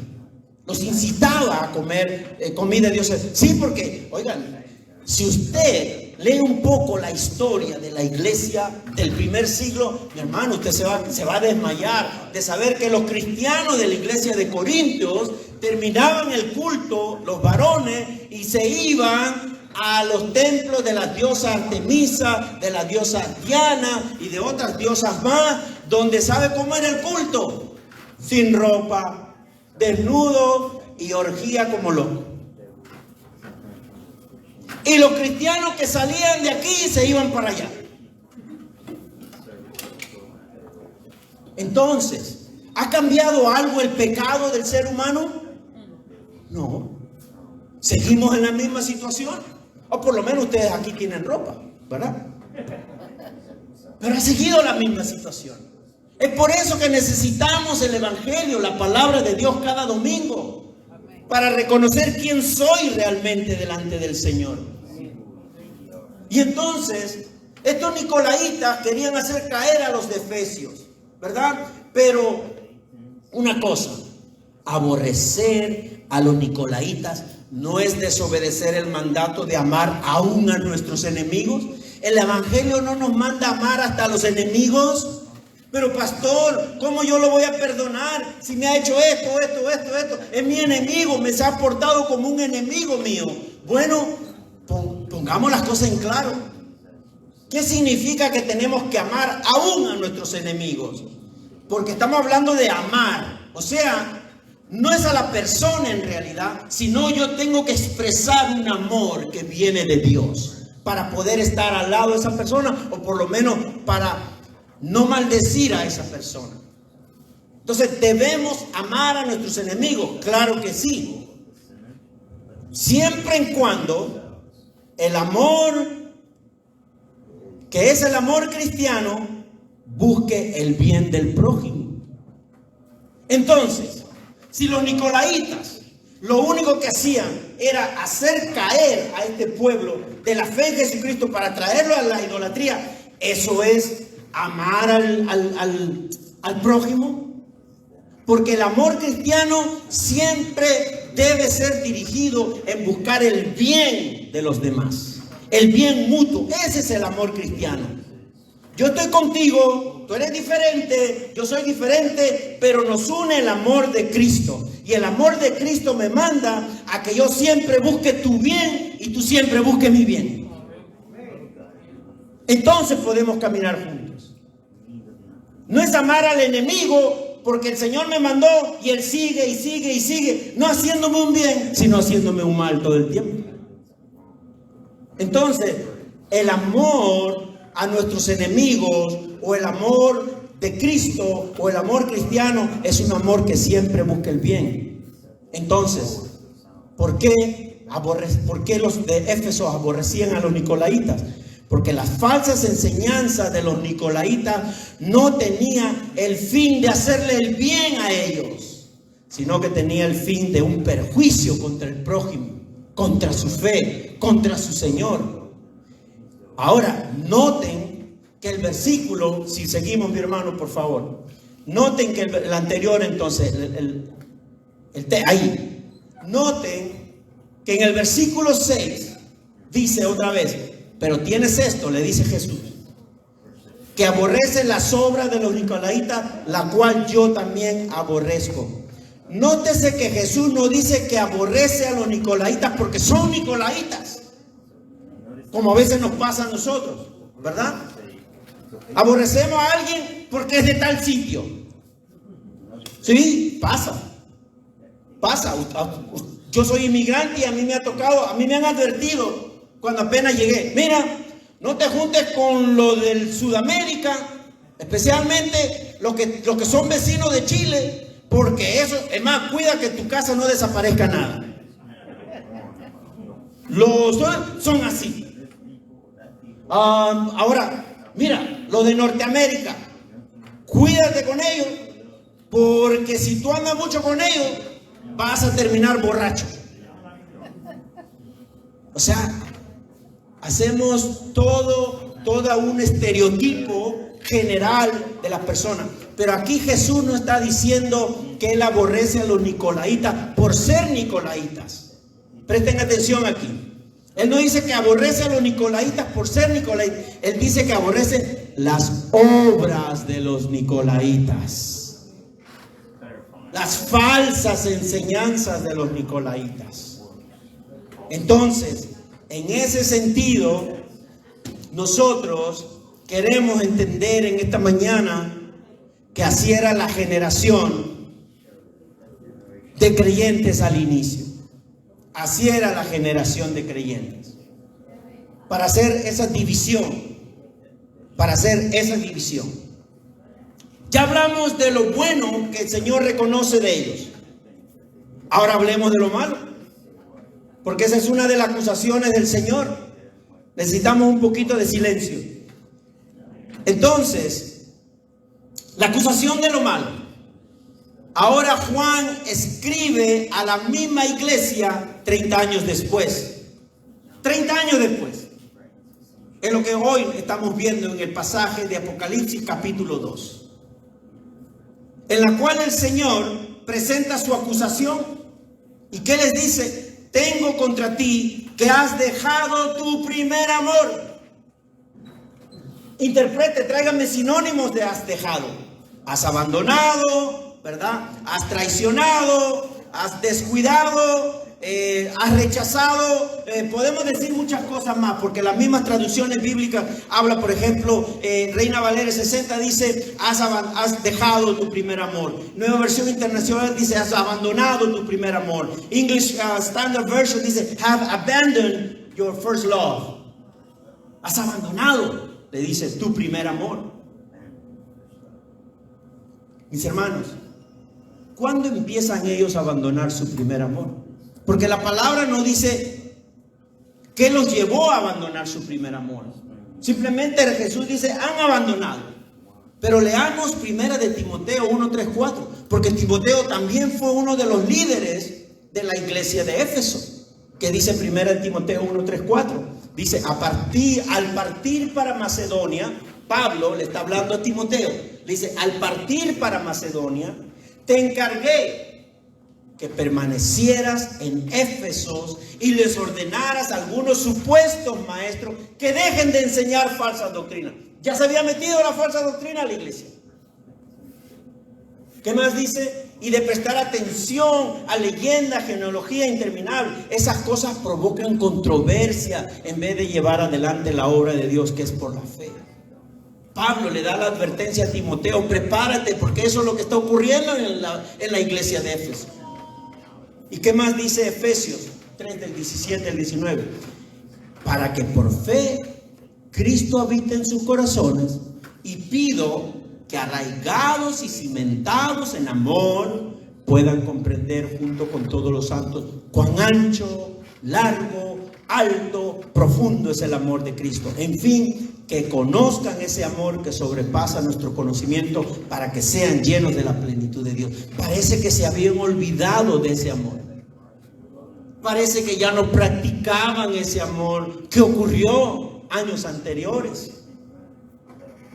Los incitaba a comer comida de dioses. Sí, porque, oigan, si usted lee un poco la historia de la iglesia del primer siglo, mi hermano, usted se va a desmayar de saber que los cristianos de la iglesia de Corintios terminaban el culto, los varones, y se iban a los templos de la diosa Artemisa, de la diosa Diana y de otras diosas más, donde ¿sabe cómo era el culto? Sin ropa, desnudo y orgía como loco. Y los cristianos que salían de aquí se iban para allá. Entonces, ¿ha cambiado algo el pecado del ser humano? No. ¿Seguimos en la misma situación? O por lo menos ustedes aquí tienen ropa, ¿verdad? Pero ha seguido la misma situación. Es por eso que necesitamos el Evangelio, la palabra de Dios cada domingo, para reconocer quién soy realmente delante del Señor. Y entonces, estos nicolaítas querían hacer caer a los de Efesios, ¿verdad? Pero una cosa, aborrecer a los nicolaítas no es desobedecer el mandato de amar aún a nuestros enemigos. El Evangelio no nos manda amar hasta a los enemigos. Pero pastor, ¿cómo yo lo voy a perdonar si me ha hecho esto? Es mi enemigo, me se ha portado como un enemigo mío. Bueno, pongamos las cosas en claro. ¿Qué significa que tenemos que amar aún a nuestros enemigos? Porque estamos hablando de amar. O sea, no es a la persona en realidad, sino yo tengo que expresar un amor que viene de Dios para poder estar al lado de esa persona, o por lo menos para no maldecir a esa persona. Entonces, ¿debemos amar a nuestros enemigos? Claro que sí. Siempre y cuando el amor, que es el amor cristiano, busque el bien del prójimo. Entonces, si los nicolaítas lo único que hacían era hacer caer a este pueblo de la fe en Jesucristo para traerlo a la idolatría, eso es amar al prójimo? Porque el amor cristiano siempre debe ser dirigido en buscar el bien de los demás, el bien mutuo. Ese es el amor cristiano. Yo estoy contigo, tú eres diferente, yo soy diferente, pero nos une el amor de Cristo. Y el amor de Cristo me manda a que yo siempre busque tu bien y tú siempre busques mi bien. Entonces podemos caminar juntos. No es amar al enemigo porque el Señor me mandó y Él sigue y sigue y sigue, no haciéndome un bien, sino haciéndome un mal todo el tiempo. Entonces, el amor a nuestros enemigos o el amor de Cristo o el amor cristiano es un amor que siempre busca el bien. Entonces, ¿por qué los de Éfeso aborrecían a los nicolaítas? Porque las falsas enseñanzas de los nicolaítas no tenían el fin de hacerle el bien a ellos, sino que tenía el fin de un perjuicio contra el prójimo, contra su fe, contra su Señor. Ahora, noten que el versículo, si seguimos, mi hermano, por favor, noten que el anterior, entonces, ahí, noten que en el versículo 6 dice otra vez: pero tienes esto, le dice Jesús, que aborrece las obras de los nicolaítas, la cual yo también aborrezco. Nótese que Jesús no dice que aborrece a los nicolaítas porque son nicolaítas, como a veces nos pasa a nosotros, ¿verdad? Aborrecemos a alguien porque es de tal sitio. Sí, pasa. Yo soy inmigrante y a mí me ha tocado, a mí me han advertido cuando apenas llegué: mira, no te juntes con los del Sudamérica, especialmente los que son vecinos de Chile, porque eso, es más, cuida que tu casa no desaparezca nada. Son así. Ahora, mira, los de Norteamérica, cuídate con ellos, porque si tú andas mucho con ellos, vas a terminar borracho. O sea, hacemos todo un estereotipo general de las personas. Pero aquí Jesús no está diciendo que Él aborrece a los nicolaítas por ser nicolaítas. Presten atención aquí. Él no dice que aborrece a los nicolaítas por ser nicolaítas. Él dice que aborrece las obras de los nicolaítas, las falsas enseñanzas de los nicolaítas. Entonces, en ese sentido, nosotros queremos entender en esta mañana que así era la generación de creyentes al inicio. Así era la generación de creyentes. Para hacer esa división. Ya hablamos de lo bueno que el Señor reconoce de ellos. Ahora hablemos de lo malo, porque esa es una de las acusaciones del Señor. Necesitamos un poquito de silencio. Entonces, la acusación de lo malo. Ahora Juan escribe a la misma iglesia 30 años después. 30 años después. Es lo que hoy estamos viendo en el pasaje de Apocalipsis capítulo 2. En la cual el Señor presenta su acusación. ¿Y qué les dice? Tengo contra ti que has dejado tu primer amor. Interprete, tráigame sinónimos de has dejado. Has abandonado, ¿verdad? Has traicionado, has descuidado, has rechazado. Podemos decir muchas cosas más, porque las mismas traducciones bíblicas habla, por ejemplo, Reina Valera 60 dice has dejado tu primer amor. Nueva Versión Internacional dice has abandonado tu primer amor. English Standard Version dice have abandoned your first love. Has abandonado, le dice, tu primer amor. Mis hermanos, ¿cuándo empiezan ellos a abandonar su primer amor? Porque la palabra no dice qué los llevó a abandonar su primer amor. Simplemente Jesús dice, han abandonado. Pero leamos primera de Timoteo 1, 3, 4. Porque Timoteo también fue uno de los líderes de la iglesia de Éfeso. Que dice primera de Timoteo 1, 3, 4. Dice, al partir para Macedonia, Pablo le está hablando a Timoteo. Le dice: al partir para Macedonia, te encargué que permanecieras en Éfeso y les ordenaras a algunos supuestos maestros que dejen de enseñar falsas doctrinas. Ya se había metido la falsa doctrina a la iglesia. ¿Qué más dice? Y de prestar atención a leyendas, genealogía interminable. Esas cosas provocan controversia en vez de llevar adelante la obra de Dios, que es por la fe. Pablo le da la advertencia a Timoteo: prepárate, porque eso es lo que está ocurriendo en la iglesia de Éfeso. ¿Y qué más dice Efesios 3 del 17 al 19? Para que por fe Cristo habite en sus corazones, y pido que arraigados y cimentados en amor puedan comprender junto con todos los santos cuán ancho, largo, alto, profundo es el amor de Cristo. En fin, que conozcan ese amor que sobrepasa nuestro conocimiento, para que sean llenos de la plenitud de Dios. Parece que se habían olvidado de ese amor. Parece que ya no practicaban ese amor que ocurrió años anteriores.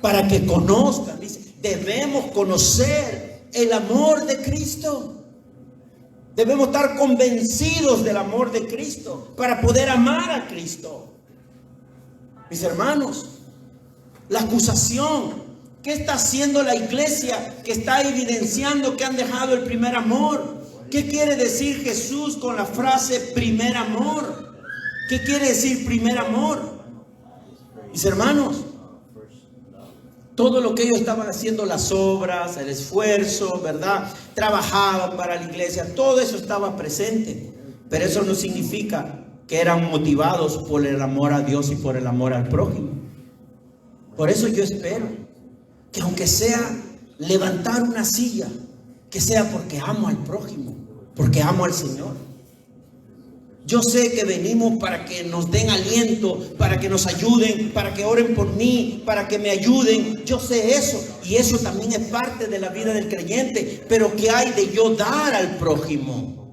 Para que conozcan, dice, debemos conocer el amor de Cristo. Debemos estar convencidos del amor de Cristo para poder amar a Cristo. Mis hermanos, la acusación, ¿qué está haciendo la iglesia que está evidenciando que han dejado el primer amor? ¿Qué quiere decir Jesús con la frase primer amor? ¿Qué quiere decir primer amor? Mis hermanos, todo lo que ellos estaban haciendo, las obras, el esfuerzo, ¿verdad? Trabajaban para la iglesia, todo eso estaba presente. Pero eso no significa que eran motivados por el amor a Dios y por el amor al prójimo. Por eso yo espero que, aunque sea levantar una silla, que sea porque amo al prójimo, porque amo al Señor. Yo sé que venimos para que nos den aliento, para que nos ayuden, para que oren por mí, para que me ayuden. Yo sé eso, y eso también es parte de la vida del creyente. Pero ¿qué hay de yo dar al prójimo?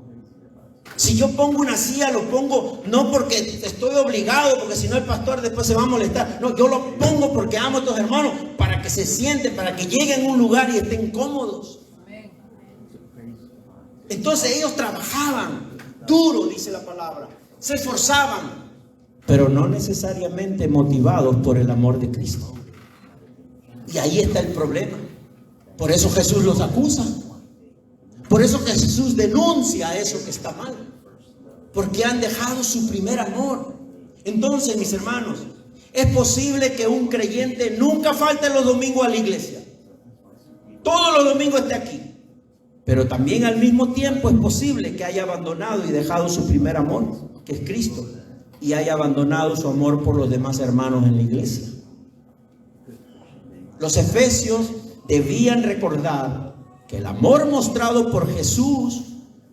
Si yo pongo una silla, lo pongo no porque estoy obligado, porque si no el pastor después se va a molestar. No, yo lo pongo porque amo a estos hermanos, para que se sienten, para que lleguen a un lugar y estén cómodos. Entonces ellos trabajaban duro, dice la palabra, se esforzaban, pero no necesariamente motivados por el amor de Cristo. Y ahí está el problema. Por eso Jesús los acusa. Por eso que Jesús denuncia eso que está mal, porque han dejado su primer amor. Entonces, mis hermanos, es posible que un creyente nunca falte los domingos a la iglesia, todos los domingos esté aquí. Pero también al mismo tiempo es posible que haya abandonado y dejado su primer amor, que es Cristo, y haya abandonado su amor por los demás hermanos en la iglesia. Los efesios debían recordar que el amor mostrado por Jesús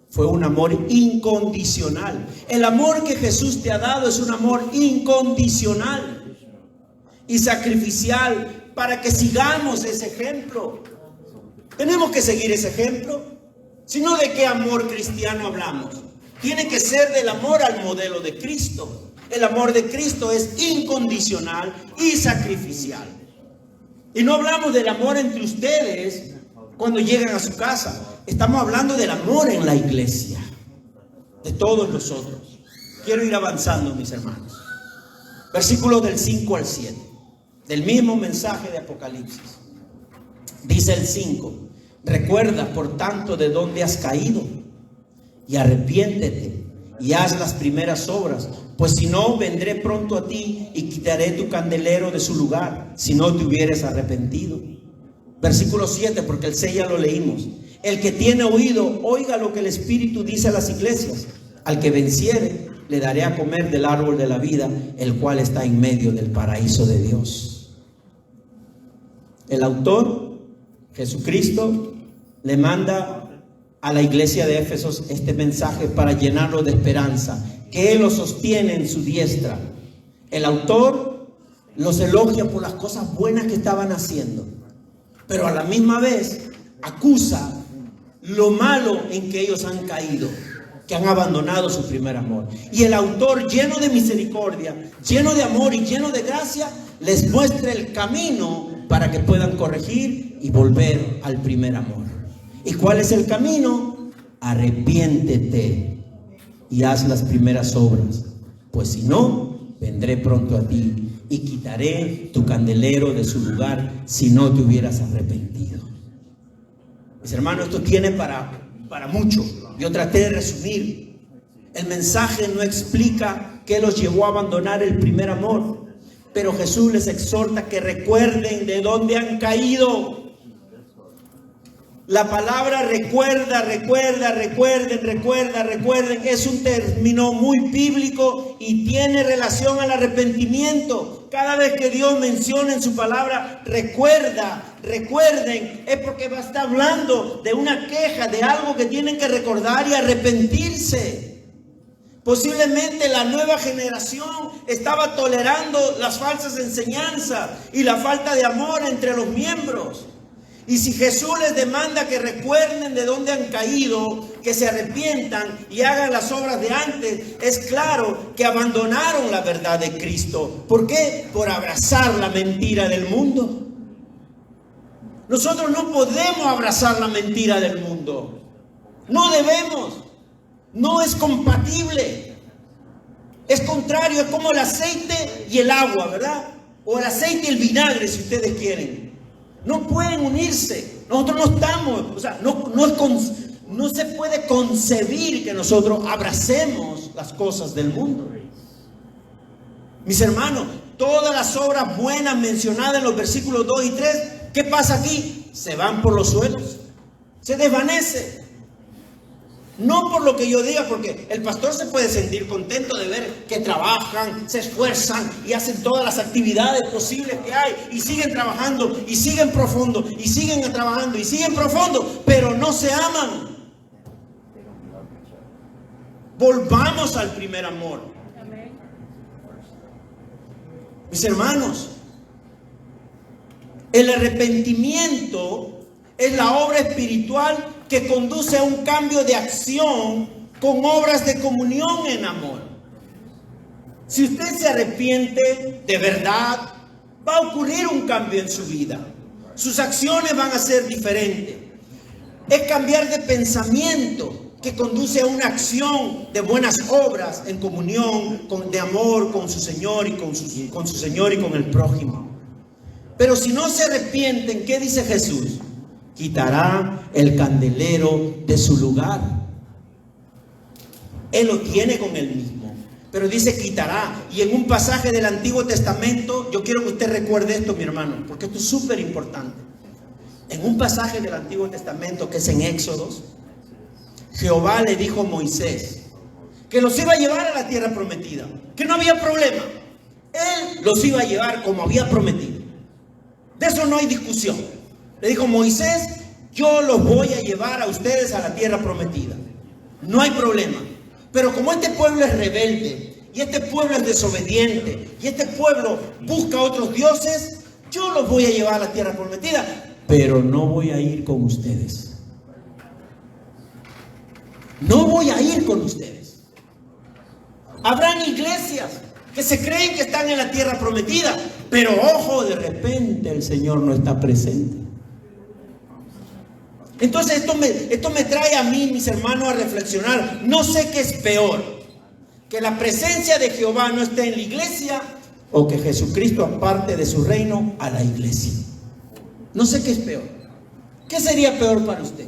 fue un amor incondicional. El amor que Jesús te ha dado es un amor incondicional y sacrificial, para que sigamos ese ejemplo. Tenemos que seguir ese ejemplo. Si no, ¿de qué amor cristiano hablamos? Tiene que ser del amor al modelo de Cristo. El amor de Cristo es incondicional y sacrificial. Y no hablamos del amor entre ustedes cuando llegan a su casa. Estamos hablando del amor en la iglesia, de todos nosotros. Quiero ir avanzando, mis hermanos. Versículos del 5 al 7, del mismo mensaje de Apocalipsis. Dice el 5: recuerda, por tanto, de dónde has caído, y arrepiéntete, y haz las primeras obras, pues si no, vendré pronto a ti y quitaré tu candelero de su lugar, si no te hubieres arrepentido. Versículo 7, porque el 6 ya lo leímos. El que tiene oído, oiga lo que el Espíritu dice a las iglesias. Al que venciere, le daré a comer del árbol de la vida, el cual está en medio del paraíso de Dios. El autor, Jesucristo, le manda a la iglesia de Éfeso este mensaje para llenarlo de esperanza, que Él lo sostiene en su diestra. El autor los elogia por las cosas buenas que estaban haciendo, pero a la misma vez acusa lo malo en que ellos han caído, que han abandonado su primer amor. Y el autor, lleno de misericordia, lleno de amor y lleno de gracia, les muestre el camino para que puedan corregir y volver al primer amor. ¿Y cuál es el camino? Arrepiéntete y haz las primeras obras, pues si no, vendré pronto a ti y quitaré tu candelero de su lugar si no te hubieras arrepentido. Mis hermanos, esto tiene para mucho. Yo traté de resumir. El mensaje no explica qué los llevó a abandonar el primer amor, pero Jesús les exhorta que recuerden de dónde han caído. La palabra recuerden, es un término muy bíblico y tiene relación al arrepentimiento. Cada vez que Dios menciona en su palabra, recuerden, es porque va a estar hablando de una queja, de algo que tienen que recordar y arrepentirse. Posiblemente la nueva generación estaba tolerando las falsas enseñanzas y la falta de amor entre los miembros. Y si Jesús les demanda que recuerden de dónde han caído, que se arrepientan y hagan las obras de antes, es claro que abandonaron la verdad de Cristo. ¿Por qué? Por abrazar la mentira del mundo. Nosotros no podemos abrazar la mentira del mundo. No debemos. No es compatible. Es contrario, es como el aceite y el agua, ¿verdad? O el aceite y el vinagre, si ustedes quieren. No pueden unirse. Nosotros no estamos, no se puede concebir que nosotros abracemos las cosas del mundo. Mis hermanos, todas las obras buenas mencionadas en los versículos 2 y 3, ¿qué pasa aquí? Se van por los suelos, se desvanece. No por lo que yo diga, porque el pastor se puede sentir contento de ver que trabajan, se esfuerzan y hacen todas las actividades posibles que hay y siguen trabajando y siguen profundo y siguen trabajando y siguen profundo, pero no se aman. Volvamos al primer amor. Mis hermanos, el arrepentimiento es la obra espiritual que conduce a un cambio de acción con obras de comunión en amor. Si usted se arrepiente de verdad, va a ocurrir un cambio en su vida. Sus acciones van a ser diferentes. Es cambiar de pensamiento que conduce a una acción de buenas obras en comunión, de amor con su Señor y con su Señor y con el prójimo. Pero si no se arrepienten, ¿qué dice Jesús? Quitará el candelero de su lugar. Él lo tiene con él mismo, pero dice quitará. Y en un pasaje del Antiguo Testamento, yo quiero que usted recuerde esto, mi hermano, porque esto es súper importante. En un pasaje del Antiguo Testamento, que es en Éxodos, Jehová le dijo a Moisés que los iba a llevar a la tierra prometida, que no había problema. Él los iba a llevar como había prometido. De eso no hay discusión. Le dijo: Moisés, yo los voy a llevar a ustedes a la tierra prometida. No hay problema. Pero como este pueblo es rebelde, y este pueblo es desobediente, y este pueblo busca otros dioses, yo los voy a llevar a la tierra prometida, pero no voy a ir con ustedes. No voy a ir con ustedes. Habrán iglesias que se creen que están en la tierra prometida, pero ojo, de repente el Señor no está presente. Entonces esto me trae a mí, mis hermanos, a reflexionar. No sé qué es peor: que la presencia de Jehová no esté en la iglesia, o que Jesucristo aparte de su reino a la iglesia. No sé qué es peor. ¿Qué sería peor para usted?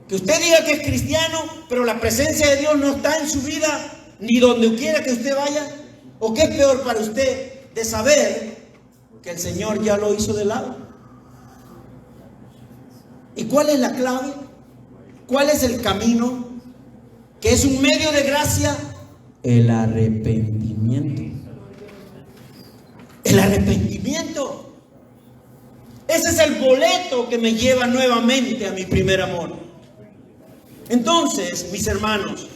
Que usted diga que es cristiano, pero la presencia de Dios no está en su vida, ni donde quiera que usted vaya. ¿O qué es peor para usted de saber que el Señor ya lo hizo de lado? ¿Y cuál es la clave? ¿Cuál es el camino? ¿Que es un medio de gracia? El arrepentimiento. El arrepentimiento. Ese es el boleto que me lleva nuevamente a mi primer amor. Entonces, mis hermanos,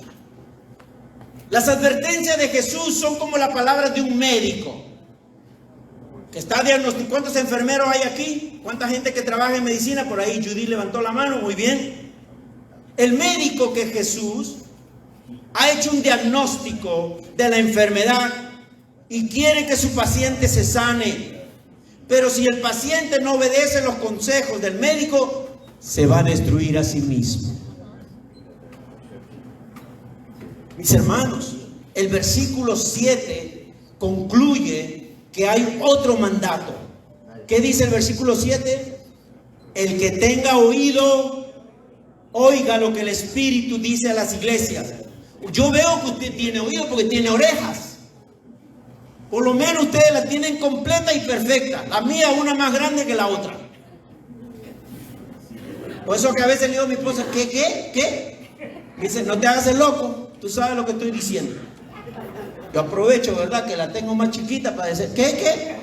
las advertencias de Jesús son como las palabras de un médico que está diagnosticando. ¿Cuántos enfermeros hay aquí? ¿Cuánta gente que trabaja en medicina? Por ahí Judy levantó la mano, muy bien. El médico, que es Jesús, ha hecho un diagnóstico de la enfermedad y quiere que su paciente se sane. Pero si el paciente no obedece los consejos del médico, se va a destruir a sí mismo. Mis hermanos, el versículo 7 concluye que hay otro mandato. ¿Qué dice el versículo 7? El que tenga oído, oiga lo que el Espíritu dice a las iglesias. Yo veo que usted tiene oído porque tiene orejas. Por lo menos ustedes la tienen completa y perfecta. La mía una más grande que la otra. Por eso que a veces le digo a mi esposa, ¿qué? Me dice, no te hagas el loco, tú sabes lo que estoy diciendo. Yo aprovecho, ¿verdad? Que la tengo más chiquita para decir, ¿qué?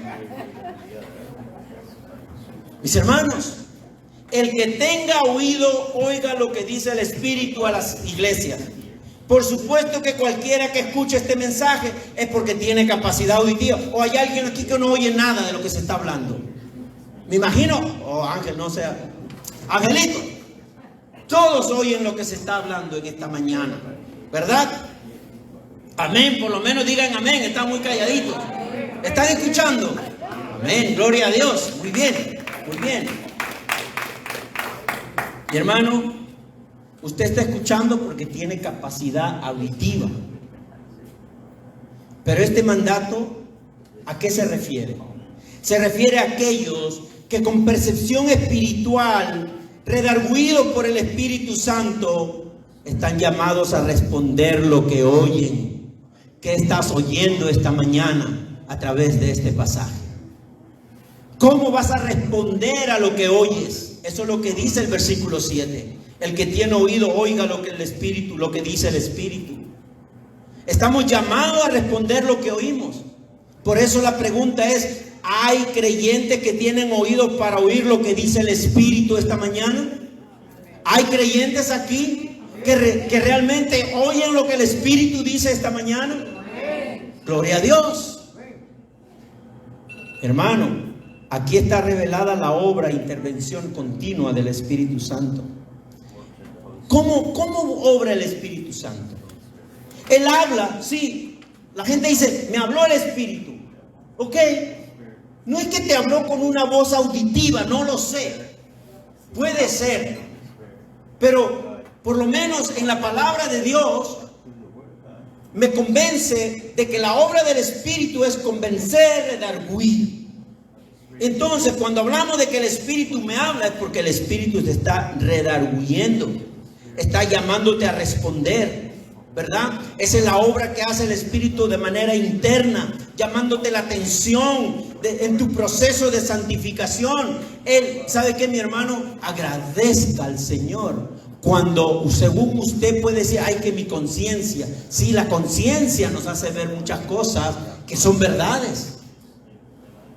Mis hermanos, el que tenga oído, oiga lo que dice el Espíritu a las iglesias. Por supuesto que cualquiera que escuche este mensaje es porque tiene capacidad auditiva. O hay alguien aquí que no oye nada de lo que se está hablando. Me imagino, Ángel, no sea, Angelito, todos oyen lo que se está hablando en esta mañana, ¿verdad? Amén, por lo menos digan amén, están muy calladitos. ¿Están escuchando? Amén, gloria a Dios, muy bien. Mi hermano, usted está escuchando porque tiene capacidad auditiva. Pero este mandato, ¿a qué se refiere? Se refiere a aquellos que con percepción espiritual, redarguidos por el Espíritu Santo, están llamados a responder lo que oyen. ¿Qué estás oyendo esta mañana a través de este pasaje? ¿Cómo vas a responder a lo que oyes? Eso es lo que dice el versículo 7. El que tiene oído, oiga lo que dice el Espíritu. Estamos llamados a responder lo que oímos. Por eso la pregunta es, ¿hay creyentes que tienen oídos para oír lo que dice el Espíritu esta mañana? ¿Hay creyentes aquí que realmente oyen lo que el Espíritu dice esta mañana? Gloria a Dios. Hermano, aquí está revelada la obra e intervención continua del Espíritu Santo. ¿Cómo obra el Espíritu Santo? Él habla, sí. La gente dice, me habló el Espíritu. Ok. No es que te habló con una voz auditiva, no lo sé. Puede ser. Pero por lo menos en la palabra de Dios me convence de que la obra del Espíritu es convencer, redarguir. Entonces, cuando hablamos de que el Espíritu me habla, es porque el Espíritu te está redarguyendo, está llamándote a responder, ¿verdad? Esa es la obra que hace el Espíritu de manera interna, llamándote la atención en tu proceso de santificación. Él, ¿sabe qué, mi hermano? Agradezca al Señor. Cuando según usted puede decir, ay, que mi conciencia, sí, la conciencia nos hace ver muchas cosas que son verdades.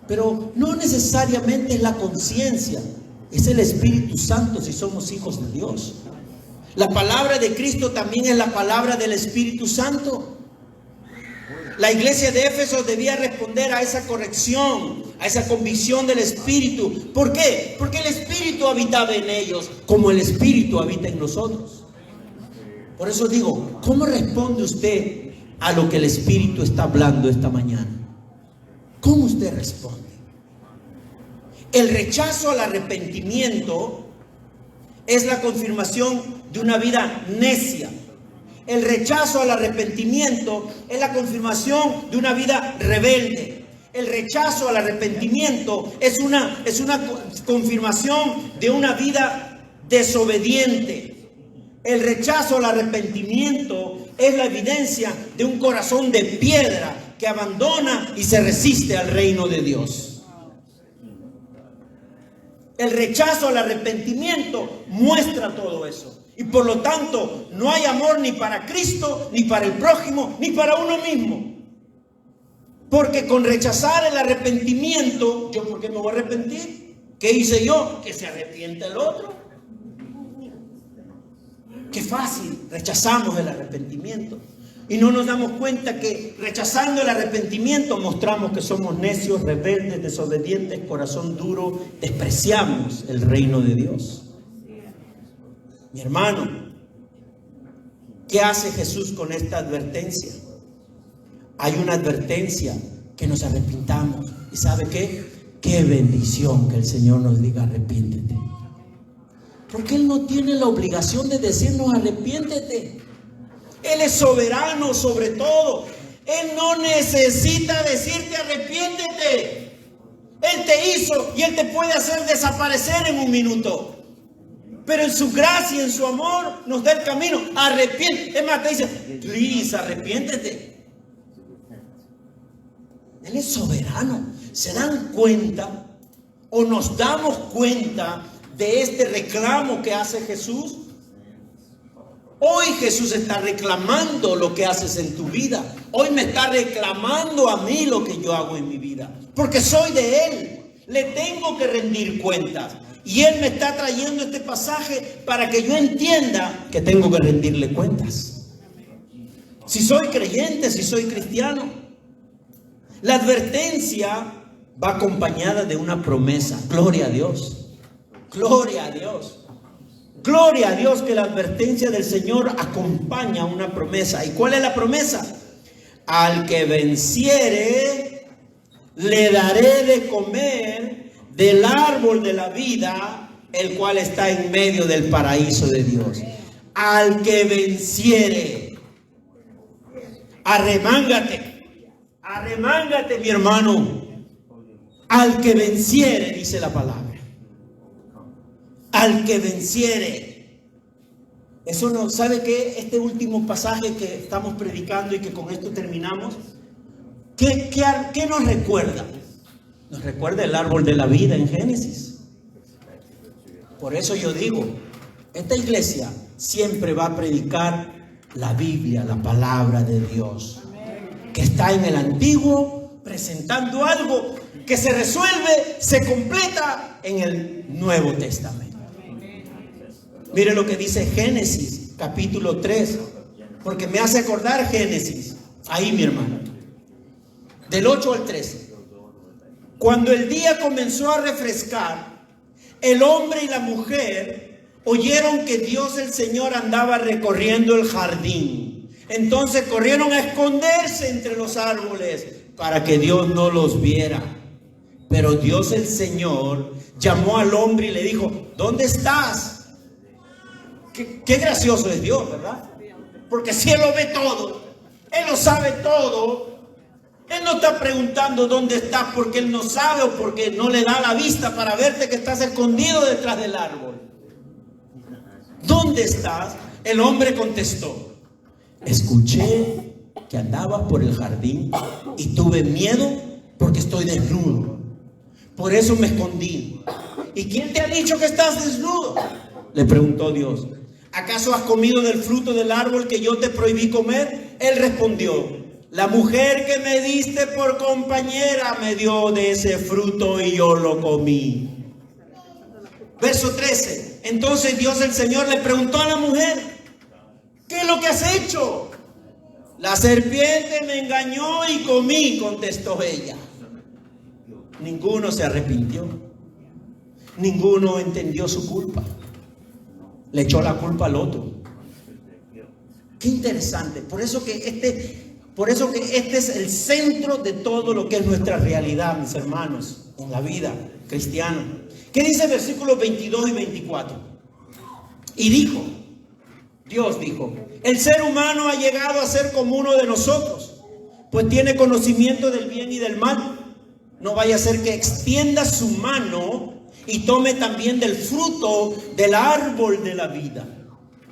Pero no necesariamente es la conciencia, es el Espíritu Santo si somos hijos de Dios. La palabra de Cristo también es la palabra del Espíritu Santo. La iglesia de Éfeso debía responder a esa corrección, a esa convicción del Espíritu. ¿Por qué? Porque el Espíritu habitaba en ellos, como el Espíritu habita en nosotros. Por eso digo, ¿cómo responde usted a lo que el Espíritu está hablando esta mañana? ¿Cómo usted responde? El rechazo al arrepentimiento es la confirmación de una vida necia. El rechazo al arrepentimiento es la confirmación de una vida rebelde. El rechazo al arrepentimiento es una confirmación de una vida desobediente. El rechazo al arrepentimiento es la evidencia de un corazón de piedra que abandona y se resiste al reino de Dios. El rechazo al arrepentimiento muestra todo eso. Y por lo tanto, no hay amor ni para Cristo, ni para el prójimo, ni para uno mismo. Porque con rechazar el arrepentimiento, ¿yo por qué me voy a arrepentir? ¿Qué hice yo? Que se arrepienta el otro. Qué fácil, rechazamos el arrepentimiento. Y no nos damos cuenta que rechazando el arrepentimiento mostramos que somos necios, rebeldes, desobedientes, corazón duro, despreciamos el reino de Dios. Mi hermano, ¿qué hace Jesús con esta advertencia? Hay una advertencia que nos arrepintamos. ¿Y sabe qué? Qué bendición que el Señor nos diga arrepiéntete. Porque Él no tiene la obligación de decirnos arrepiéntete. Él es soberano sobre todo. Él no necesita decirte arrepiéntete. Él te hizo y Él te puede hacer desaparecer en un minuto. Pero en su gracia, en su amor, nos da el camino. Arrepiéntete. Es más, te dice, please, arrepiéntete. Él es soberano. ¿Se dan cuenta o nos damos cuenta de este reclamo que hace Jesús? Hoy Jesús está reclamando lo que haces en tu vida. Hoy me está reclamando a mí lo que yo hago en mi vida. Porque soy de Él. Le tengo que rendir cuentas. Y Él me está trayendo este pasaje para que yo entienda que tengo que rendirle cuentas. Si soy creyente, si soy cristiano. La advertencia va acompañada de una promesa. Gloria a Dios. Gloria a Dios. Gloria a Dios que la advertencia del Señor acompaña una promesa. ¿Y cuál es la promesa? Al que venciere, le daré de comer del árbol de la vida, el cual está en medio del paraíso de Dios. Al que venciere. Arremángate. Arremángate, mi hermano. Al que venciere, dice la palabra. Al que venciere. Eso no, ¿sabe qué? Este último pasaje que estamos predicando y que con esto terminamos, ¿qué nos recuerda? Nos recuerda el árbol de la vida en Génesis. Por eso yo digo, esta iglesia siempre va a predicar la Biblia, la palabra de Dios, que está en el Antiguo, presentando algo que se resuelve, se completa en el Nuevo Testamento. Mire lo que dice Génesis capítulo 3, porque me hace acordar Génesis. Ahí, mi hermano, del 8 al 13. Cuando el día comenzó a refrescar, el hombre y la mujer oyeron que Dios el Señor andaba recorriendo el jardín. Entonces corrieron a esconderse entre los árboles para que Dios no los viera. Pero Dios el Señor llamó al hombre y le dijo, ¿dónde estás? Qué gracioso es Dios, ¿verdad? Porque si Él lo ve todo, Él lo sabe todo. Él no está preguntando dónde estás porque Él no sabe o porque no le da la vista para verte que estás escondido detrás del árbol. ¿Dónde estás? El hombre contestó, escuché que andabas por el jardín y tuve miedo porque estoy desnudo. Por eso me escondí. ¿Y quién te ha dicho que estás desnudo? Le preguntó Dios. ¿Acaso has comido del fruto del árbol que yo te prohibí comer? Él respondió, la mujer que me diste por compañera me dio de ese fruto y yo lo comí. Verso 13. Entonces Dios el Señor le preguntó a la mujer, ¿qué es lo que has hecho? La serpiente me engañó y comí, contestó ella. Ninguno se arrepintió. Ninguno entendió su culpa. Le echó la culpa al otro. Qué interesante. Por eso que este es el centro de todo lo que es nuestra realidad, mis hermanos, en la vida cristiana. ¿Qué dice versículos 22 y 24? Y dijo, Dios dijo, el ser humano ha llegado a ser como uno de nosotros, pues tiene conocimiento del bien y del mal. No vaya a ser que extienda su mano y tome también del fruto del árbol de la vida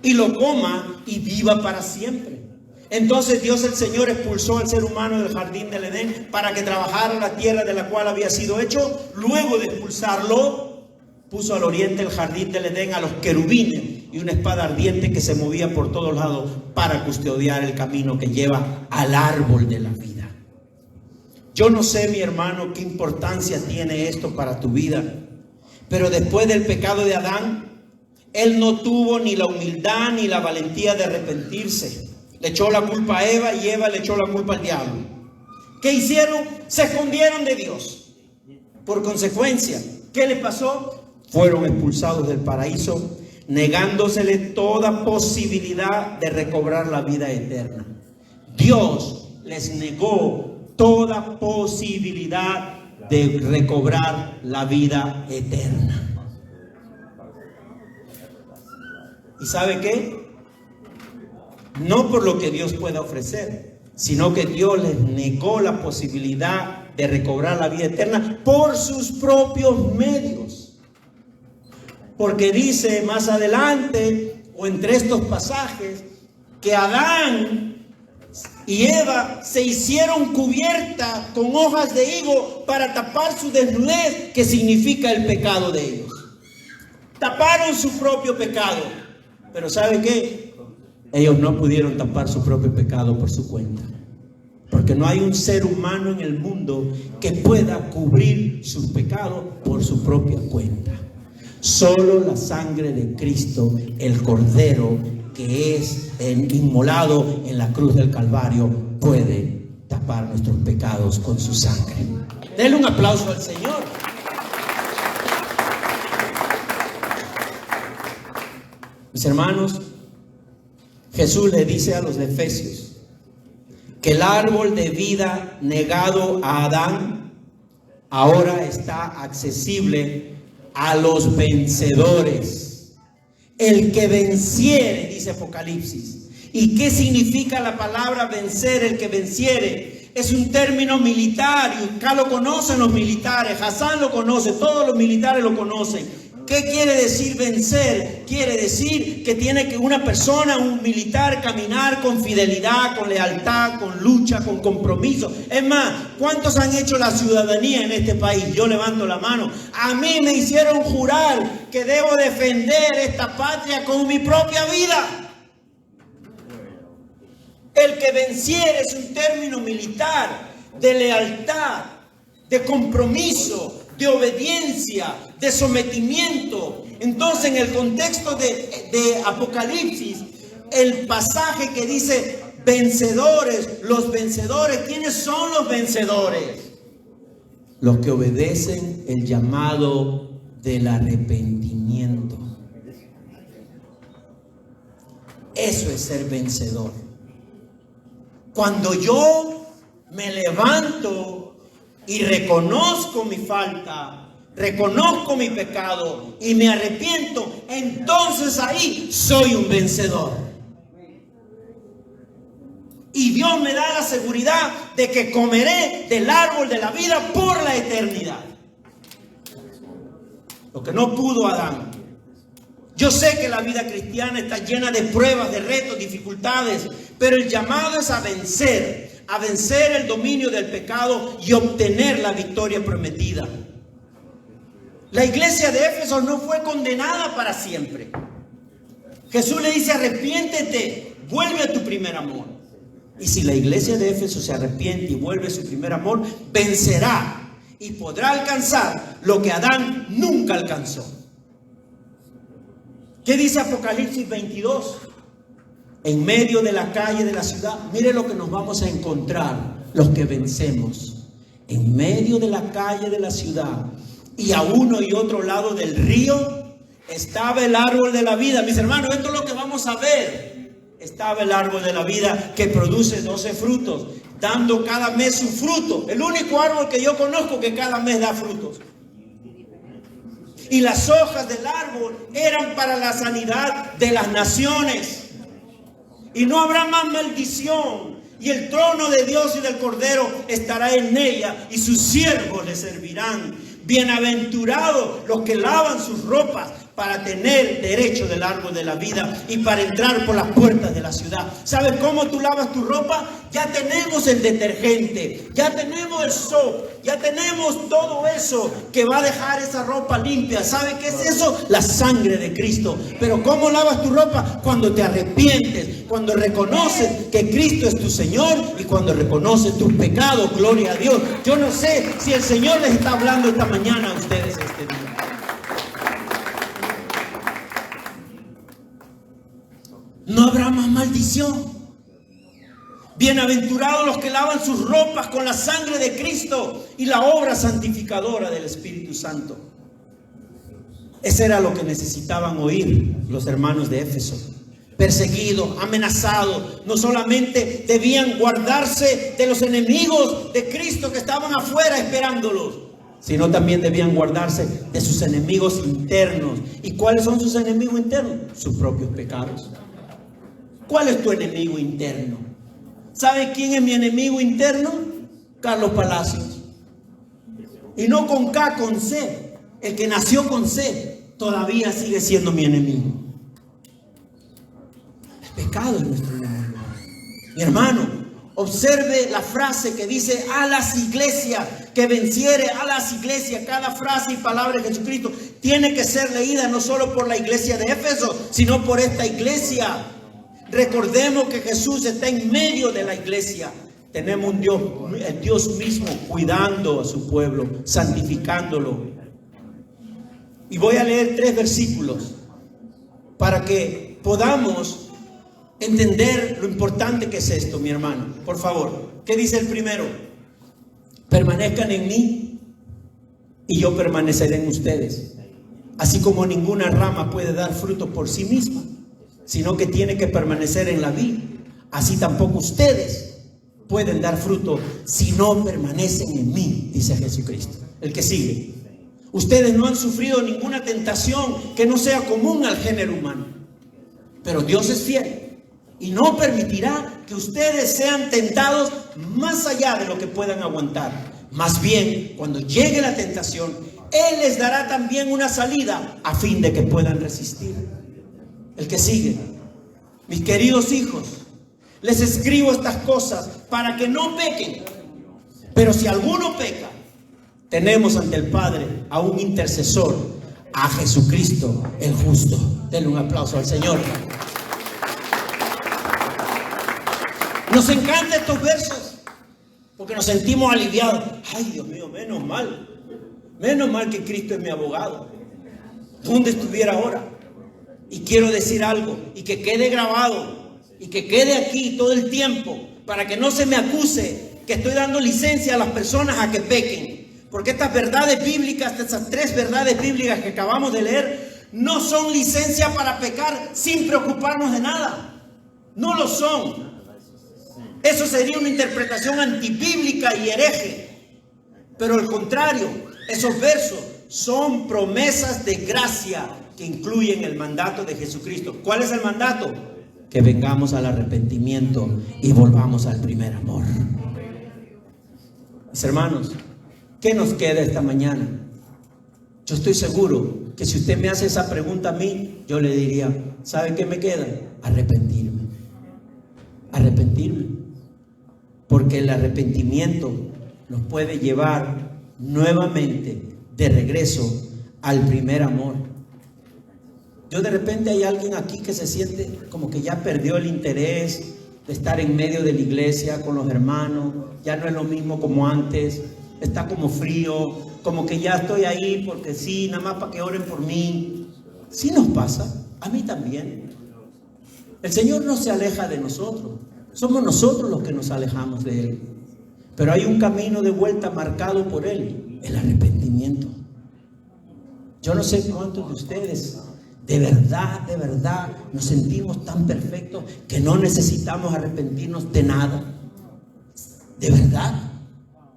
y lo coma y viva para siempre. Entonces Dios el Señor expulsó al ser humano del jardín del Edén para que trabajara la tierra de la cual había sido hecho. Luego de expulsarlo, puso al oriente el jardín del Edén a los querubines y una espada ardiente que se movía por todos lados para custodiar el camino que lleva al árbol de la vida. Yo no sé, mi hermano, qué importancia tiene esto para tu vida, pero después del pecado de Adán, él no tuvo ni la humildad ni la valentía de arrepentirse. Le echó la culpa a Eva y Eva le echó la culpa al diablo. ¿Qué hicieron? Se escondieron de Dios. Por consecuencia, ¿qué les pasó? Fueron expulsados del paraíso, negándosele toda posibilidad de recobrar la vida eterna. Dios les negó toda posibilidad de recobrar la vida eterna. ¿Y sabe qué? No por lo que Dios pueda ofrecer, sino que Dios les negó la posibilidad de recobrar la vida eterna por sus propios medios. Porque dice más adelante, o entre estos pasajes, que Adán y Eva se hicieron cubierta con hojas de higo para tapar su desnudez, que significa el pecado de ellos. Taparon su propio pecado. Pero ¿sabe qué? Ellos no pudieron tapar su propio pecado por su cuenta. Porque no hay un ser humano en el mundo que pueda cubrir sus pecados por su propia cuenta. Solo la sangre de Cristo, el Cordero que es inmolado en la cruz del Calvario, puede tapar nuestros pecados con su sangre. Denle un aplauso al Señor. Mis hermanos, Jesús le dice a los efesios que el árbol de vida negado a Adán ahora está accesible a los vencedores. El que venciere, dice Apocalipsis. ¿Y qué significa la palabra vencer? El que venciere es un término militar, y acá lo conocen los militares, Hassan lo conoce, todos los militares lo conocen. ¿Qué quiere decir vencer? Quiere decir que tiene que una persona, un militar, caminar con fidelidad, con lealtad, con lucha, con compromiso. Es más, ¿cuántos han hecho la ciudadanía en este país? Yo levanto la mano. A mí me hicieron jurar que debo defender esta patria con mi propia vida. El que venciere es un término militar de lealtad, de compromiso, de obediencia, de sometimiento. Entonces, en el contexto de Apocalipsis, el pasaje que dice vencedores, los vencedores, ¿quiénes son los vencedores? Los que obedecen el llamado del arrepentimiento. Eso es ser vencedor. Cuando yo me levanto y reconozco mi falta, reconozco mi pecado y me arrepiento, entonces ahí soy un vencedor. Y Dios me da la seguridad de que comeré del árbol de la vida por la eternidad. Lo que no pudo Adán. Yo sé que la vida cristiana está llena de pruebas, de retos, dificultades, pero el llamado es a vencer el dominio del pecado y obtener la victoria prometida. La iglesia de Éfeso no fue condenada para siempre. Jesús le dice: arrepiéntete, vuelve a tu primer amor. Y si la iglesia de Éfeso se arrepiente y vuelve a su primer amor, vencerá y podrá alcanzar lo que Adán nunca alcanzó. ¿Qué dice Apocalipsis 22? En medio de la calle de la ciudad, mire lo que nos vamos a encontrar los que vencemos. En medio de la calle de la ciudad y a uno y otro lado del río estaba el árbol de la vida. Mis hermanos, esto es lo que vamos a ver. Estaba el árbol de la vida que produce 12 frutos, dando cada mes su fruto. El único árbol que yo conozco que cada mes da frutos. Y las hojas del árbol eran para la sanidad de las naciones. Y no habrá más maldición. Y el trono de Dios y del Cordero estará en ella, y sus siervos le servirán. Bienaventurados los que lavan sus ropas para tener derecho del árbol de la vida y para entrar por las puertas de la ciudad. ¿Sabes cómo tú lavas tu ropa? Ya tenemos el detergente, ya tenemos el soap, ya tenemos todo eso que va a dejar esa ropa limpia. ¿Sabes qué es eso? La sangre de Cristo. Pero ¿cómo lavas tu ropa? Cuando te arrepientes, cuando reconoces que Cristo es tu Señor y cuando reconoces tus pecados. Gloria a Dios. Yo no sé si el Señor les está hablando esta mañana a ustedes este día. No habrá más maldición. Bienaventurados los que lavan sus ropas con la sangre de Cristo y la obra santificadora del Espíritu Santo. Eso era lo que necesitaban oír los hermanos de Éfeso. perseguidos, amenazados. No solamente debían guardarse de los enemigos de Cristo que estaban afuera esperándolos, sino también debían guardarse de sus enemigos internos. ¿Y cuáles son sus enemigos internos? Sus propios pecados. ¿Cuál es tu enemigo interno? ¿Sabe quién es mi enemigo interno? Carlos Palacios. Y no con K, con C. El que nació con C todavía sigue siendo mi enemigo. El pecado es nuestro enemigo. Mi hermano, observe la frase que dice: a las iglesias que venciere, a las iglesias. Cada frase y palabra de Jesucristo tiene que ser leída no solo por la iglesia de Éfeso, sino por esta iglesia. Recordemos que Jesús está en medio de la iglesia. Tenemos un Dios, el Dios mismo, cuidando a su pueblo, santificándolo. Y voy a leer 3 versículos para que podamos entender lo importante que es esto, mi hermano. Por favor, ¿qué dice el primero? Permanezcan en mí y yo permaneceré en ustedes. Así como ninguna rama puede dar fruto por sí misma, sino que tiene que permanecer en la vid, así tampoco ustedes pueden dar fruto si no permanecen en mí, dice Jesucristo. El que sigue: ustedes no han sufrido ninguna tentación que no sea común al género humano, pero Dios es fiel y no permitirá que ustedes sean tentados más allá de lo que puedan aguantar. Más bien, cuando llegue la tentación, Él les dará también una salida a fin de que puedan resistir. El que sigue: mis queridos hijos, les escribo estas cosas para que no pequen. Pero si alguno peca, tenemos ante el Padre a un intercesor, a Jesucristo el justo. Denle un aplauso al Señor. Nos encantan estos versos porque nos sentimos aliviados. Ay, Dios mío, menos mal que Cristo es mi abogado. ¿Dónde estuviera ahora? Y quiero decir algo, y que quede grabado, y que quede aquí todo el tiempo, para que no se me acuse que estoy dando licencia a las personas a que pequen. Porque estas verdades bíblicas, estas 3 verdades bíblicas que acabamos de leer, no son licencia para pecar sin preocuparnos de nada. No lo son. Eso sería una interpretación antibíblica y hereje. Pero al contrario, esos versos son promesas de gracia que incluyen el mandato de Jesucristo. ¿Cuál es el mandato? Que vengamos al arrepentimiento y volvamos al primer amor. Mis hermanos, ¿qué nos queda esta mañana? Yo estoy seguro que si usted me hace esa pregunta a mí, yo le diría: ¿sabe qué me queda? Arrepentirme. Arrepentirme. Porque el arrepentimiento nos puede llevar nuevamente de regreso al primer amor. Yo de repente hay alguien aquí que se siente como que ya perdió el interés de estar en medio de la iglesia con los hermanos, ya no es lo mismo como antes, está como frío, como que ya estoy ahí porque sí, nada más para que oren por mí. Sí nos pasa, a mí también. El Señor no se aleja de nosotros, somos nosotros los que nos alejamos de Él. Pero hay un camino de vuelta marcado por Él, el arrepentimiento. Yo no sé cuántos de ustedes de verdad nos sentimos tan perfectos que no necesitamos arrepentirnos de nada. De verdad.